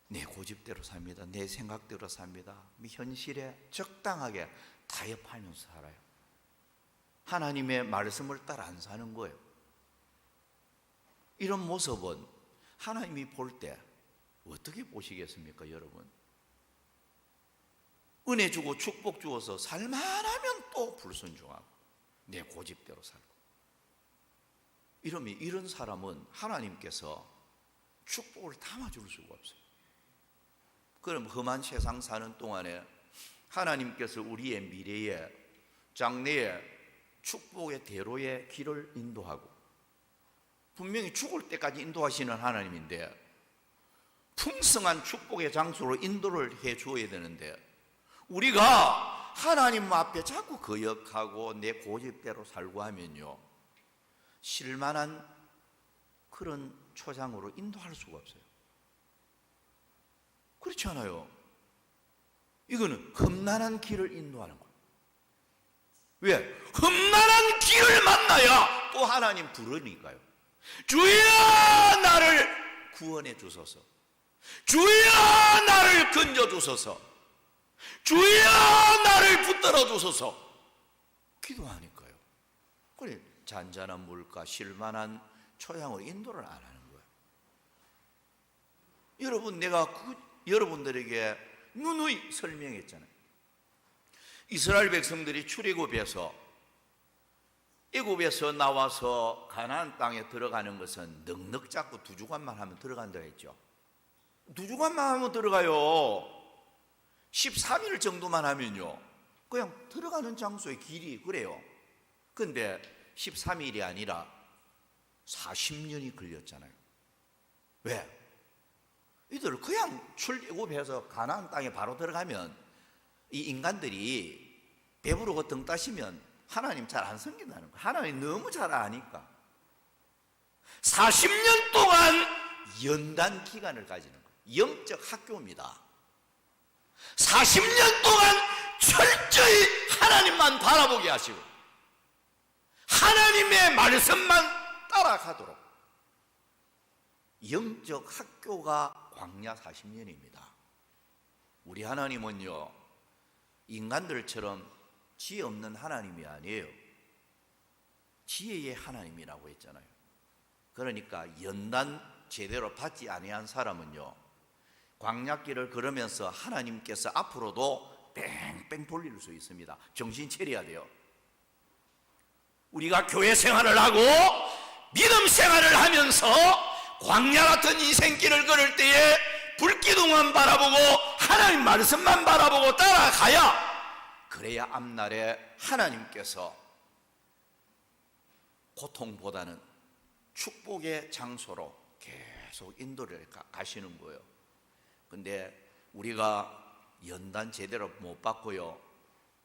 내 고집대로 삽니다. 내 생각대로 삽니다. 현실에 적당하게 타협하면서 살아요. 하나님의 말씀을 따라 안 사는 거예요. 이런 모습은 하나님이 볼 때 어떻게 보시겠습니까, 여러분? 은혜 주고 축복 주어서 살만하면 또 불순종하고, 내 고집대로 살고. 이러면 이런 사람은 하나님께서 축복을 담아줄 수가 없어요. 그럼 험한 세상 사는 동안에 하나님께서 우리의 미래에, 장래에 축복의 대로의 길을 인도하고, 분명히 죽을 때까지 인도하시는 하나님인데 풍성한 축복의 장소로 인도를 해 주어야 되는데, 우리가 하나님 앞에 자꾸 거역하고 내 고집대로 살고 하면요, 실만한 그런 초장으로 인도할 수가 없어요. 그렇지 않아요? 이거는 험난한 길을 인도하는 거예요. 왜? 험난한 길을 만나야 또 하나님 부르니까요. 주여 나를 구원해 주소서, 주여 나를 건져 주소서, 주여 나를 붙들어 주소서 기도하니까요. 그래, 잔잔한 물가, 실만한 초장으로 인도를 안 하는 거예요. 여러분, 내가 여러분들에게 누누이 설명했잖아요. 이스라엘 백성들이 출애굽에서, 애굽에서 나와서 가나안 땅에 들어가는 것은 넉넉 잡고 2주간만 하면 들어간다 했죠. 2주간만 하면 들어가요. 13일 정도만 하면요, 그냥 들어가는 장소의 길이 그래요. 근데 13일이 아니라 40년이 걸렸잖아요. 왜? 이들 그냥 출애굽해서 가나안 땅에 바로 들어가면 이 인간들이 배부르고 등 따시면 하나님 잘 안 섬긴다는 거예요. 하나님 너무 잘 아니까. 40년 동안 연단 기간을 가지는 거예요. 영적 학교입니다. 40년 동안 철저히 하나님만 바라보게 하시고 하나님의 말씀만 따라가도록, 영적 학교가 광야 40년입니다. 우리 하나님은요, 인간들처럼 지혜 없는 하나님이 아니에요. 지혜의 하나님이라고 했잖아요. 그러니까 연단 제대로 받지 아니한 사람은요, 광야길을 걸으면서 하나님께서 앞으로도 뺑뺑 돌릴 수 있습니다. 정신 차려야 돼요. 우리가 교회 생활을 하고 믿음 생활을 하면서 광야 같은 인생길을 걸을 때에 불기둥만 바라보고 하나님 말씀만 바라보고 따라가야, 그래야 앞날에 하나님께서 고통보다는 축복의 장소로 계속 인도를 가시는 거예요. 근데 우리가 연단 제대로 못 받고요,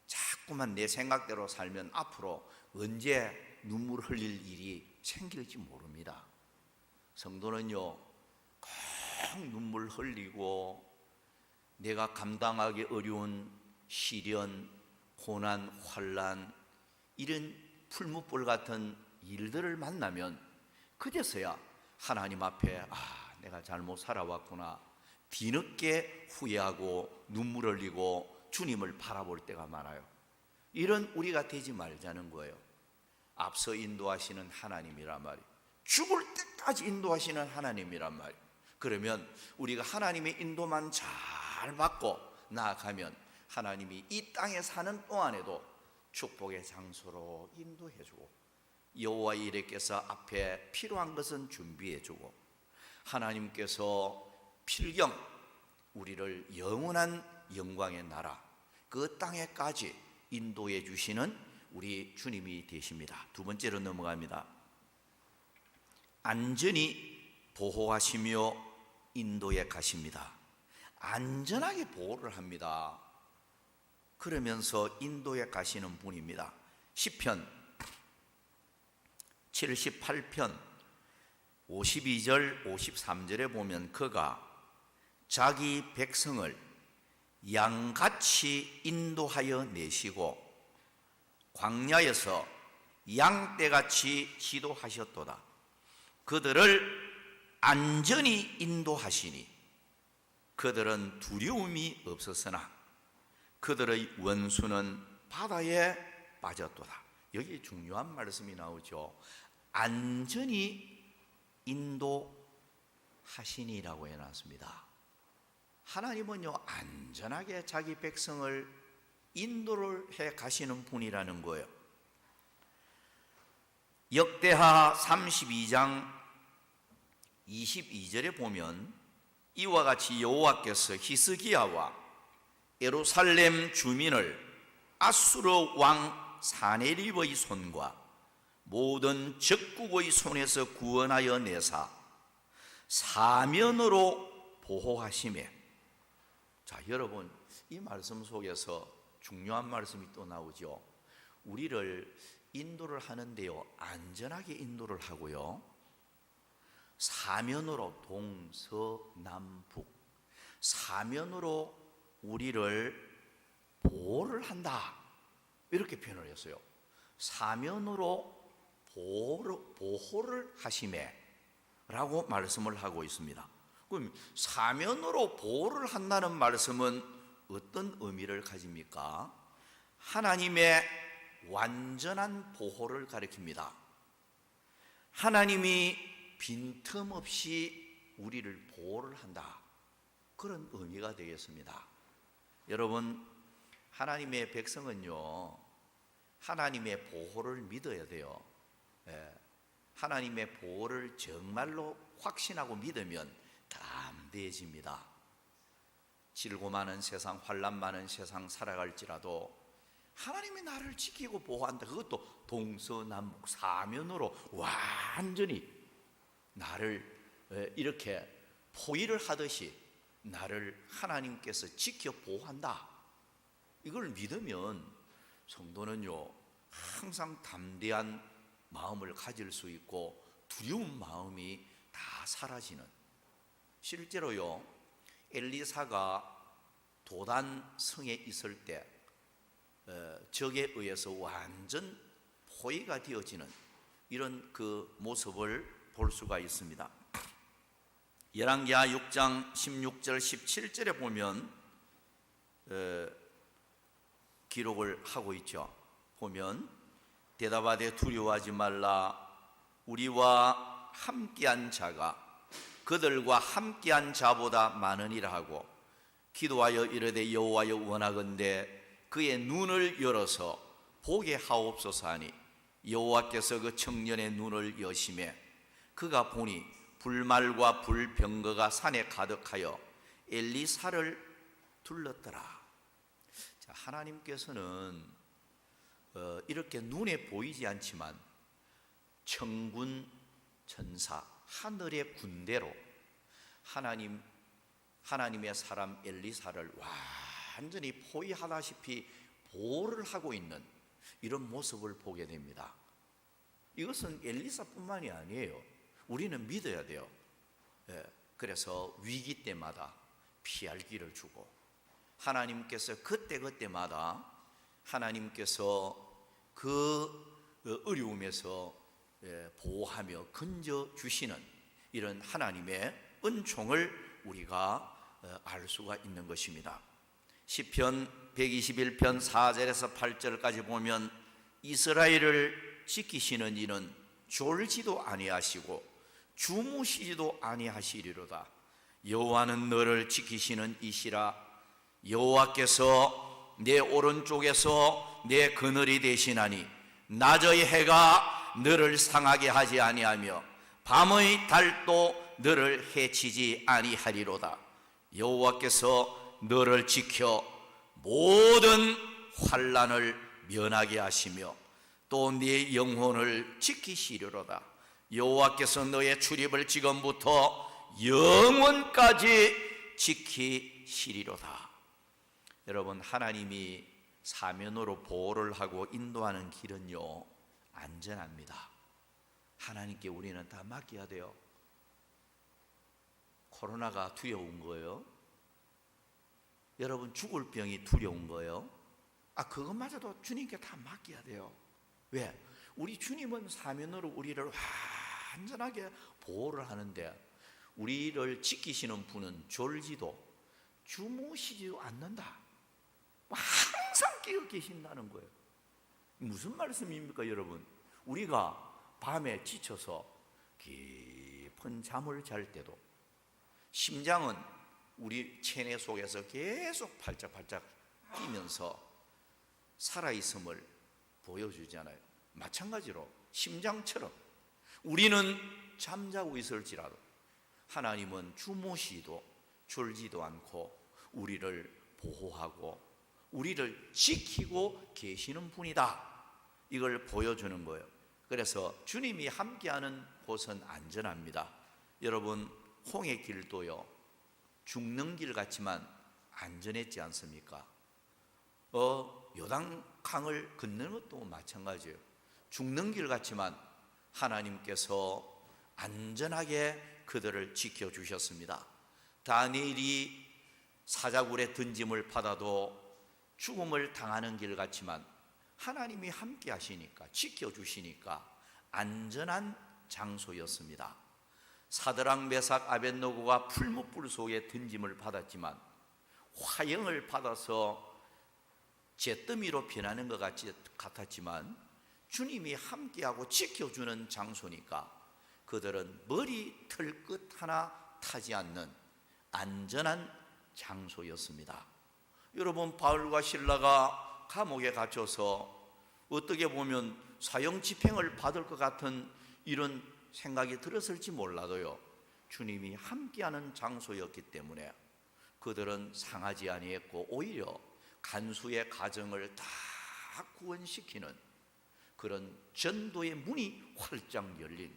자꾸만 내 생각대로 살면 앞으로 언제 눈물 흘릴 일이 생길지 모릅니다. 성도는요, 꼭 눈물 흘리고 내가 감당하기 어려운 시련, 고난, 환난, 이런 풀무불 같은 일들을 만나면 그제서야 하나님 앞에 내가 잘못 살아왔구나, 뒤늦게 후회하고 눈물 흘리고 주님을 바라볼 때가 많아요. 이런 우리가 되지 말자는 거예요. 앞서 인도하시는 하나님이란 말이에요. 죽을 때까지 인도하시는 하나님이란 말이에요. 그러면 우리가 하나님의 인도만 잘 받고 나아가면 하나님이 이 땅에 사는 동안에도 축복의 장소로 인도해주고, 여호와 이레께서 앞에 필요한 것은 준비해주고, 하나님께서 필경 우리를 영원한 영광의 나라, 그 땅에까지 인도해 주시는 우리 주님이 되십니다. 두 번째로 넘어갑니다. 안전히 보호하시며 인도해 가십니다. 안전하게 보호를 합니다. 그러면서 인도해 가시는 분입니다. 시편 78편 52절 53절에 보면 그가 자기 백성을 양같이 인도하여 내시고 광야에서 양떼같이 지도하셨도다. 그들을 안전히 인도하시니 그들은 두려움이 없었으나 그들의 원수는 바다에 빠졌도다. 여기 중요한 말씀이 나오죠. 안전히 인도하시니라고 해놨습니다. 하나님은요, 안전하게 자기 백성을 인도를 해 가시는 분이라는 거예요. 역대하 32장 22절에 보면 이와 같이 여호와께서 히스기야와 예루살렘 주민을 아수르 왕 사네립의 손과 모든 적국의 손에서 구원하여 내사 사면으로 보호하시매. 자, 여러분, 이 말씀 속에서 중요한 말씀이 또 나오죠. 우리를 인도를 하는데요, 안전하게 인도를 하고요, 사면으로 동서남북 사면으로 우리를 보호를 한다, 이렇게 표현을 했어요. 사면으로 보호를 하심에 라고 말씀을 하고 있습니다. 그럼 사면으로 보호를 한다는 말씀은 어떤 의미를 가집니까? 하나님의 완전한 보호를 가리킵니다. 하나님이 빈틈없이 우리를 보호를 한다, 그런 의미가 되겠습니다. 여러분, 하나님의 백성은요, 하나님의 보호를 믿어야 돼요. 하나님의 보호를 정말로 확신하고 믿으면 담대해집니다. 질고 많은 세상, 환난 많은 세상 살아갈지라도 하나님이 나를 지키고 보호한다. 그것도 동서남북 사면으로 완전히 나를 이렇게 포위를 하듯이 나를 하나님께서 지켜 보호한다. 이걸 믿으면 성도는요, 항상 담대한 마음을 가질 수 있고 두려운 마음이 다 사라지는. 실제로요, 엘리사가 도단 성에 있을 때 적에 의해서 완전 포위가 되어지는 이런 그 모습을 볼 수가 있습니다. 열왕기하 6장 16절 17절에 보면 기록을 하고 있죠. 보면 대답하되 두려워하지 말라. 우리와 함께한 자가 그들과 함께한 자보다 많으니라 하고 기도하여 이르되 여호와여 원하건대 그의 눈을 열어서 보게 하옵소서 하니 여호와께서 그 청년의 눈을 여시매 그가 보니 불말과 불병거가 산에 가득하여 엘리사를 둘렀더라. 자, 하나님께서는 이렇게 눈에 보이지 않지만 천군 천사, 하늘의 군대로 하나님의 사람 엘리사를 완전히 포위하다시피 보호를 하고 있는 이런 모습을 보게 됩니다. 이것은 엘리사뿐만이 아니에요. 우리는 믿어야 돼요. 그래서 위기 때마다 피할 길을 주고 하나님께서 그때마다 하나님께서 그 어려움에서 보호하며 건져 주시는 이런 하나님의 은총을 우리가 알 수가 있는 것입니다. 시편 121편 4절에서 8절까지 보면 이스라엘을 지키시는 이는 졸지도 아니하시고 주무시지도 아니하시리로다. 여호와는 너를 지키시는 이시라. 여호와께서 내 오른쪽에서 내 그늘이 되시나니 낮의 해가 너를 상하게 하지 아니하며 밤의 달도 너를 해치지 아니하리로다. 여호와께서 너를 지켜 모든 환난을 면하게 하시며 또 네 영혼을 지키시리로다. 여호와께서 너의 출입을 지금부터 영원까지 지키시리로다. 여러분, 하나님이 사면으로 보호를 하고 인도하는 길은요, 안전합니다. 하나님께 우리는 다 맡겨야 돼요. 코로나가 두려운 거예요? 여러분, 죽을 병이 두려운 거예요? 그것마저도 주님께 다 맡겨야 돼요. 왜? 우리 주님은 사면으로 우리를 완전하게 보호를 하는데 우리를 지키시는 분은 졸지도 주무시지도 않는다. 항상 깨어 계신다는 거예요. 무슨 말씀입니까, 여러분? 우리가 밤에 지쳐서 깊은 잠을 잘 때도 심장은 우리 체내 속에서 계속 팔짝팔짝 뛰면서 살아있음을 보여주잖아요. 마찬가지로 심장처럼 우리는 잠자고 있을지라도 하나님은 주무시도 졸지도 않고 우리를 보호하고 우리를 지키고 계시는 분이다. 이걸 보여주는 거예요. 그래서 주님이 함께하는 곳은 안전합니다. 여러분, 홍해 길도요, 죽는 길 같지만 안전했지 않습니까? 요단강을 건너는 것도 마찬가지예요. 죽는 길 같지만 하나님께서 안전하게 그들을 지켜주셨습니다. 다니엘이 사자굴에 던짐을 받아도 죽음을 당하는 길 같지만 하나님이 함께 하시니까, 지켜주시니까 안전한 장소였습니다. 사드락, 메삭, 아벳노고가 풀무불 속에 던짐을 받았지만 화형을 받아서 잿더미로 변하는 것 같았지만 주님이 함께하고 지켜주는 장소니까 그들은 머리 털끝 하나 타지 않는 안전한 장소였습니다. 여러분, 바울과 실라가 감옥에 갇혀서 어떻게 보면 사형 집행을 받을 것 같은 이런 생각이 들었을지 몰라도요, 주님이 함께하는 장소였기 때문에 그들은 상하지 아니했고 오히려 간수의 가정을 다 구원시키는 그런 전도의 문이 활짝 열린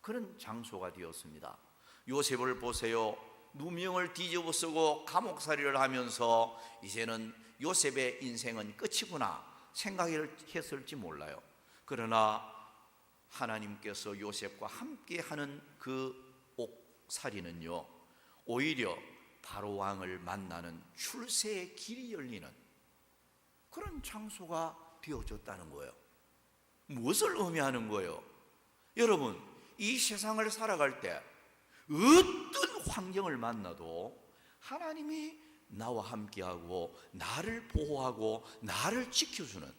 그런 장소가 되었습니다. 요셉을 보세요. 누명을 뒤집어 쓰고 감옥살이를 하면서 이제는 요셉의 인생은 끝이구나 생각했을지 몰라요. 그러나 하나님께서 요셉과 함께하는 그 옥살이는요, 오히려 바로 왕을 만나는 출세의 길이 열리는 그런 장소가 되어졌다는 거예요. 무엇을 의미하는 거예요? 여러분, 이 세상을 살아갈 때 어떤 환경을 만나도 하나님이 나와 함께하고 나를 보호하고 나를 지켜주는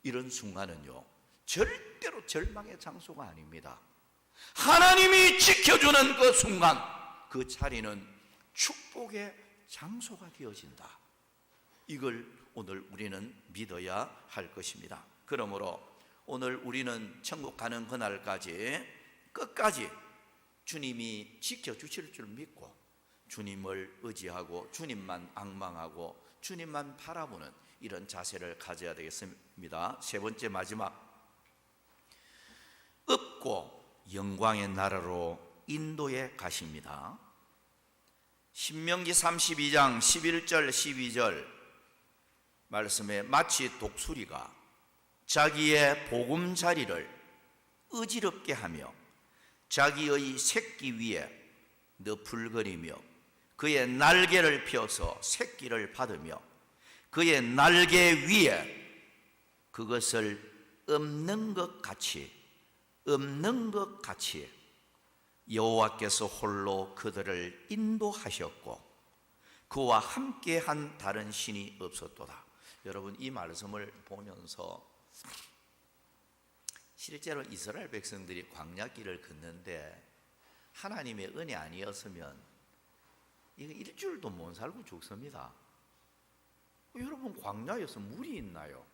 이런 순간은요, 절대로 절망의 장소가 아닙니다. 하나님이 지켜주는 그 순간, 그 자리는 축복의 장소가 되어진다. 이걸 오늘 우리는 믿어야 할 것입니다. 그러므로 오늘 우리는 천국 가는 그날까지 끝까지 주님이 지켜주실 줄 믿고 주님을 의지하고 주님만 앙망하고 주님만 바라보는 이런 자세를 가져야 되겠습니다. 세 번째, 마지막, 없고 영광의 나라로 인도에 가십니다. 신명기 32장 11절 12절 말씀에 마치 독수리가 자기의 보금자리를 어지럽게 하며 자기의 새끼 위에 너풀거리며 그의 날개를 펴서 새끼를 받으며 그의 날개 위에 그것을 없는 것 같이 여호와께서 홀로 그들을 인도하셨고 그와 함께한 다른 신이 없었도다. 여러분, 이 말씀을 보면서 실제로 이스라엘 백성들이 광야길을 걷는데 하나님의 은혜 아니었으면 이거 일주일도 못 살고 죽습니다. 여러분, 광야에서 물이 있나요?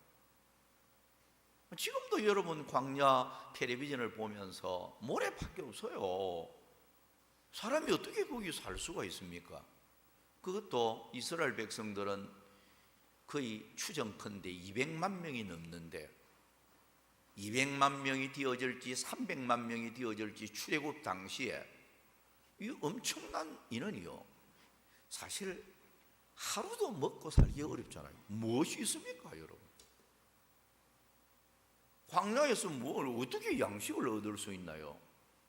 지금도 여러분 광야 텔레비전을 보면서 모래밖에 없어요. 사람이 어떻게 거기 살 수가 있습니까? 그것도 이스라엘 백성들은 거의 추정컨대 200만 명이 넘는데 200만 명이 되어질지 300만 명이 되어질지 출애굽 당시에 이 엄청난 인원이요, 사실 하루도 먹고 살기 어렵잖아요. 무엇이 있습니까, 여러분? 광야에서 뭘 어떻게 양식을 얻을 수 있나요?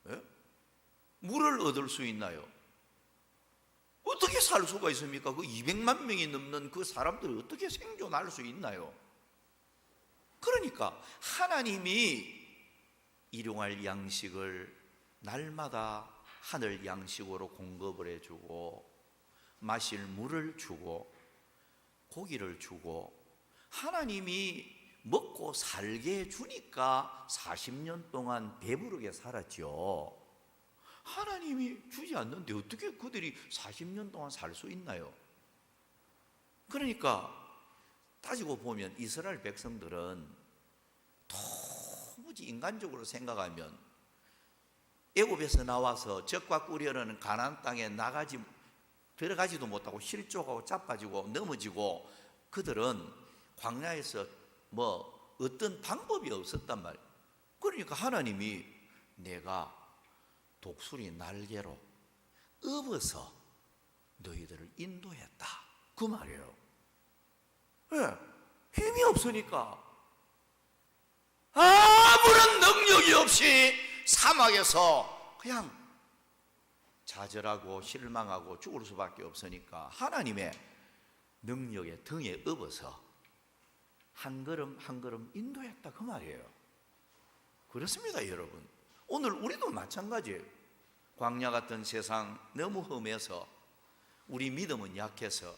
예? 물을 얻을 수 있나요? 어떻게 살 수가 있습니까? 그 200만 명이 넘는 그 사람들이 어떻게 생존할 수 있나요? 그러니까 하나님이 일용할 양식을 날마다 하늘 양식으로 공급을 해주고 마실 물을 주고 고기를 주고 하나님이 먹고 살게 해주니까 40년 동안 배부르게 살았죠. 하나님이 주지 않는데 어떻게 그들이 40년 동안 살 수 있나요? 그러니까 따지고 보면 이스라엘 백성들은 도무지 인간적으로 생각하면 애굽에서 나와서 적과 꿀이라는 가나안 땅에 들어가지도 못하고 실족하고 자빠지고 넘어지고 그들은 광야에서 뭐 어떤 방법이 없었단 말이에요. 그러니까 하나님이 내가 독수리 날개로 업어서 너희들을 인도했다 그 말이에요. 왜? 힘이 없으니까 아무런 능력이 없이 사막에서 그냥 좌절하고 실망하고 죽을 수밖에 없으니까 하나님의 능력의 등에 업어서 한 걸음 한 걸음 인도했다 그 말이에요. 그렇습니다 여러분. 오늘 우리도 마찬가지예요. 광야 같은 세상 너무 험해서 우리 믿음은 약해서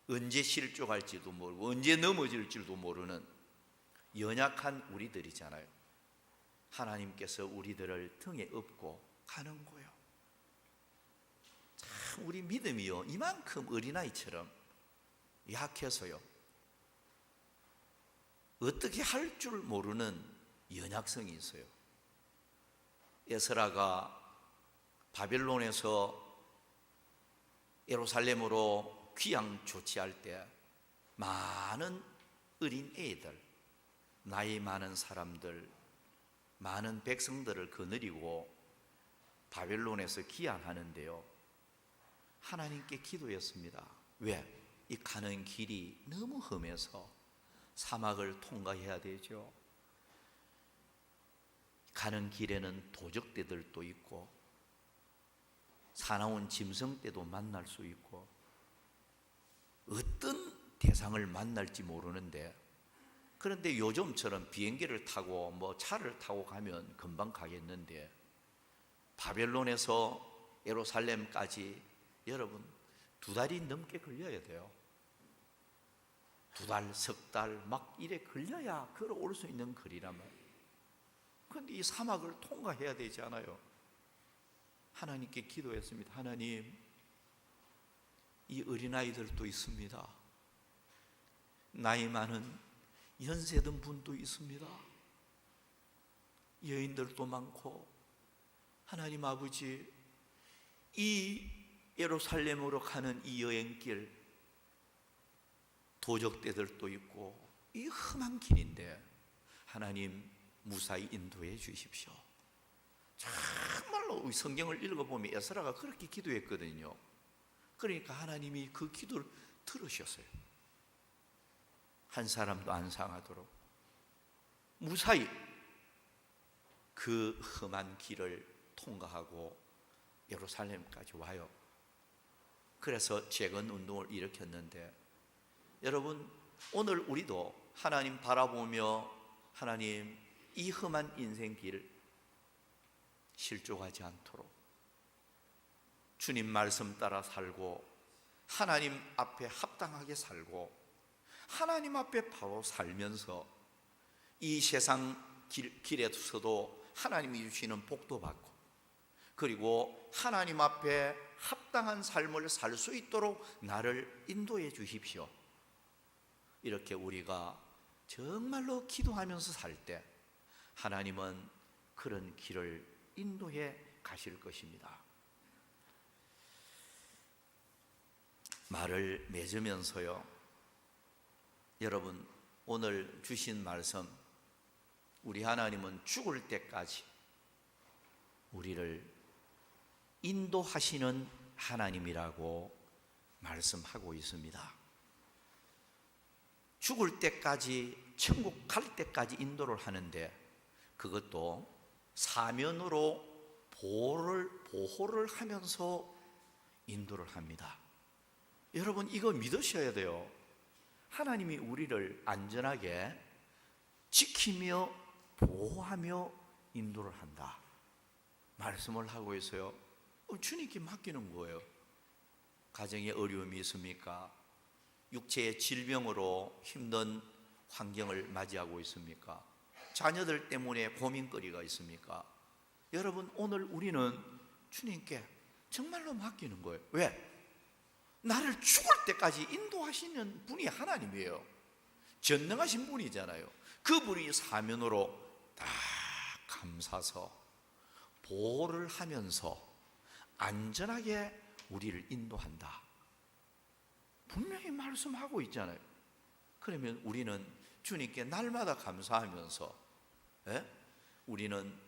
언제 실족할지도 모르고 언제 넘어질지도 모르는 연약한 우리들이잖아요. 하나님께서 우리들을 등에 업고 가는 거예요. 참 우리 믿음이요 이만큼 어린아이처럼 약해서요 어떻게 할 줄 모르는 연약성이 있어요. 에스라가 바벨론에서 예루살렘으로 귀양 조치할 때 많은 어린 애들, 나이 많은 사람들, 많은 백성들을 거느리고 바벨론에서 귀양하는데요 하나님께 기도했습니다. 왜? 이 가는 길이 너무 험해서 사막을 통과해야 되죠. 가는 길에는 도적떼들도 있고 사나운 짐승떼도 만날 수 있고 어떤 대상을 만날지 모르는데 그런데 요즘처럼 비행기를 타고 뭐 차를 타고 가면 금방 가겠는데 바벨론에서 예루살렘까지 여러분 2달이 넘게 걸려야 돼요. 2달, 석 달 막 이래 걸려야 걸어올 수 있는 거리란 말이에요. 그런데 이 사막을 통과해야 되지 않아요? 하나님께 기도했습니다. 하나님, 이 어린아이들도 있습니다. 나이 많은 연세든 분도 있습니다. 여인들도 많고 하나님 아버지 이 예루살렘으로 가는 이 여행길 도적떼들도 있고 이 험한 길인데 하나님 무사히 인도해 주십시오. 정말로 성경을 읽어보면 에스라가 그렇게 기도했거든요. 그러니까 하나님이 그 기도를 들으셨어요. 한 사람도 안 상하도록 무사히 그 험한 길을 통과하고 예루살렘까지 와요. 그래서 재건 운동을 일으켰는데 여러분 오늘 우리도 하나님 바라보며 하나님 이 험한 인생길 실족하지 않도록 주님 말씀 따라 살고 하나님 앞에 합당하게 살고 하나님 앞에 바로 살면서 이 세상 길에서도 하나님이 주시는 복도 받고 그리고 하나님 앞에 합당한 삶을 살 수 있도록 나를 인도해 주십시오. 이렇게 우리가 정말로 기도하면서 살 때 하나님은 그런 길을 인도해 가실 것입니다. 말을 맺으면서요 여러분 오늘 주신 말씀 우리 하나님은 죽을 때까지 우리를 인도하시는 하나님이라고 말씀하고 있습니다. 죽을 때까지 천국 갈 때까지 인도를 하는데 그것도 사면으로 보호를 하면서 인도를 합니다. 여러분 이거 믿으셔야 돼요. 하나님이 우리를 안전하게 지키며 보호하며 인도를 한다 말씀을 하고 있어요. 주님께 맡기는 거예요. 가정에 어려움이 있습니까? 육체의 질병으로 힘든 환경을 맞이하고 있습니까? 자녀들 때문에 고민거리가 있습니까? 여러분 오늘 우리는 주님께 정말로 맡기는 거예요. 왜? 나를 죽을 때까지 인도하시는 분이 하나님이에요. 전능하신 분이잖아요. 그분이 사면으로 다 감싸서 보호를 하면서 안전하게 우리를 인도한다. 분명히 말씀하고 있잖아요. 그러면 우리는 주님께 날마다 감사하면서 우리는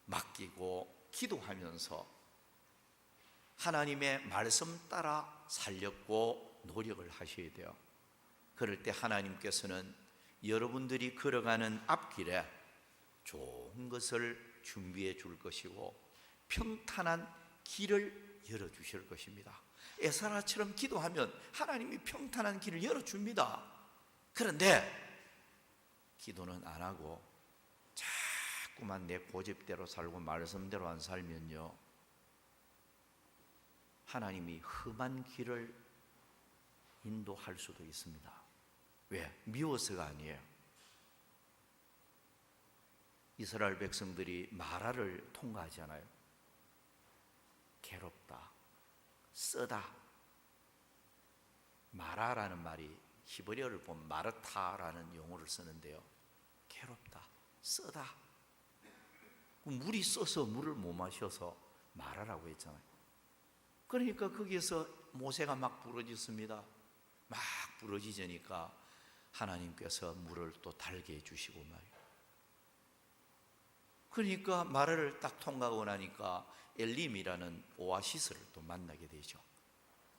맡기고 기도하면서 하나님의 말씀 따라 살렸고 노력을 하셔야 돼요. 그럴 때 하나님께서는 여러분들이 걸어가는 앞길에 좋은 것을 준비해 줄 것이고 평탄한 길을 열어주실 것입니다. 에사라처럼 기도하면 하나님이 평탄한 길을 열어줍니다. 그런데 기도는 안 하고 자꾸만 내 고집대로 살고 말씀대로 안 살면요, 하나님이 험한 길을 인도할 수도 있습니다. 왜? 미워서가 아니에요. 이스라엘 백성들이 마라를 통과하잖아요. 괴롭다, 쓰다. 마라라는 말이 히브리어를 보면 마르타라는 용어를 쓰는데요, 괴롭다, 쓰다. 물이 써서 물을 못 마셔서 마라라고 했잖아요. 그러니까 거기에서 모세가 막 부러졌습니다. 막 부러지니까 하나님께서 물을 또 달게 해주시고 말이에요. 그러니까 마라를 딱 통과하고 나니까 엘림이라는 오아시스를 또 만나게 되죠.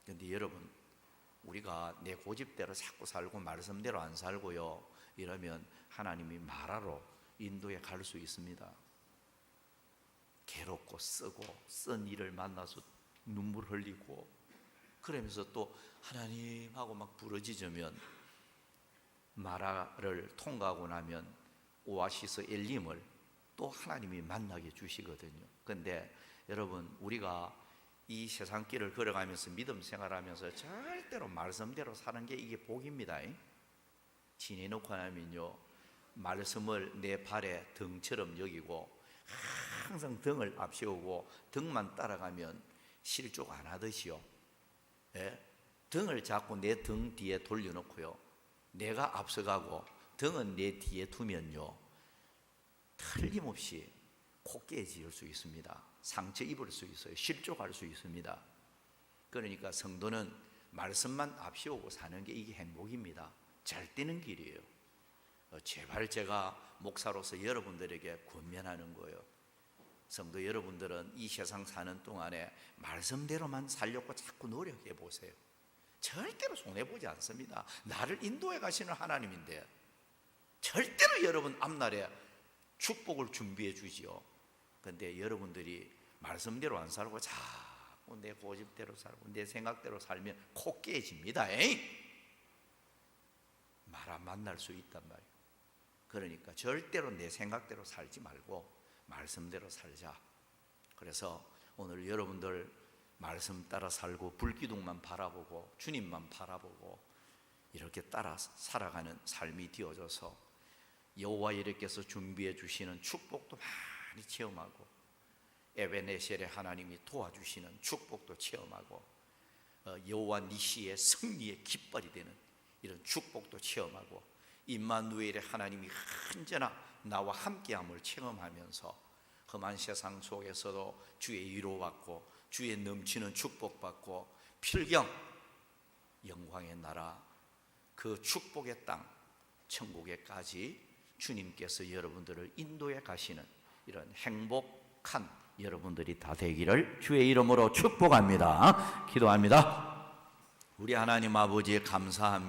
그런데 여러분, 우리가 내 고집대로 자꾸 살고 말씀대로 안 살고요, 이러면 하나님이 마라로 인도에 갈 수 있습니다. 괴롭고 쓰고 쓴 일을 만나서 눈물 흘리고 그러면서 또 하나님하고 막 부러지면 마라를 통과하고 나면 오아시스 엘림을 또 하나님이 만나게 주시거든요. 그런데 여러분, 우리가 이 세상길을 걸어가면서 믿음 생활하면서 절대로 말씀대로 사는 게 이게 복입니다. 지내놓고 나면요, 말씀을 내 발의 등처럼 여기고 항상 등을 앞세우고 등만 따라가면 실족 안 하듯이요, 등을 자꾸 내 등 뒤에 돌려놓고요, 내가 앞서가고 등은 내 뒤에 두면요, 틀림없이 코 깨질 수 있습니다. 상처 입을 수 있어요. 실족할 수 있습니다. 그러니까 성도는 말씀만 앞세우고 사는 게 이게 행복입니다. 잘 되는 길이에요. 제발 제가 목사로서 여러분들에게 권면하는 거예요. 성도 여러분들은 이 세상 사는 동안에 말씀대로만 살려고 자꾸 노력해 보세요. 절대로 손해보지 않습니다. 나를 인도해 가시는 하나님인데 절대로 여러분 앞날에 축복을 준비해 주지요. 그런데 여러분들이 말씀대로 안 살고 자꾸 내 고집대로 살고 내 생각대로 살면 코 깨집니다. 마라 만날 수 있단 말이에요. 그러니까 절대로 내 생각대로 살지 말고 말씀대로 살자. 그래서 오늘 여러분들 말씀 따라 살고 불기둥만 바라보고 주님만 바라보고 이렇게 따라 살아가는 삶이 되어져서 여호와 이르께서 준비해 주시는 축복도 많이 체험하고 에베네셀의 하나님이 도와주시는 축복도 체험하고 여호와 니시의 승리의 깃발이 되는 이런 축복도 체험하고 임마누엘의 하나님이 언제나 나와 함께함을 체험하면서 험한 세상 속에서도 주의 위로받고 주의 넘치는 축복받고 필경 영광의 나라 그 축복의 땅 천국에까지 주님께서 여러분들을 인도해 가시는 이런 행복한 여러분들이 다 되기를 주의 이름으로 축복합니다. 기도합니다. 우리 하나님 아버지 감사합니다.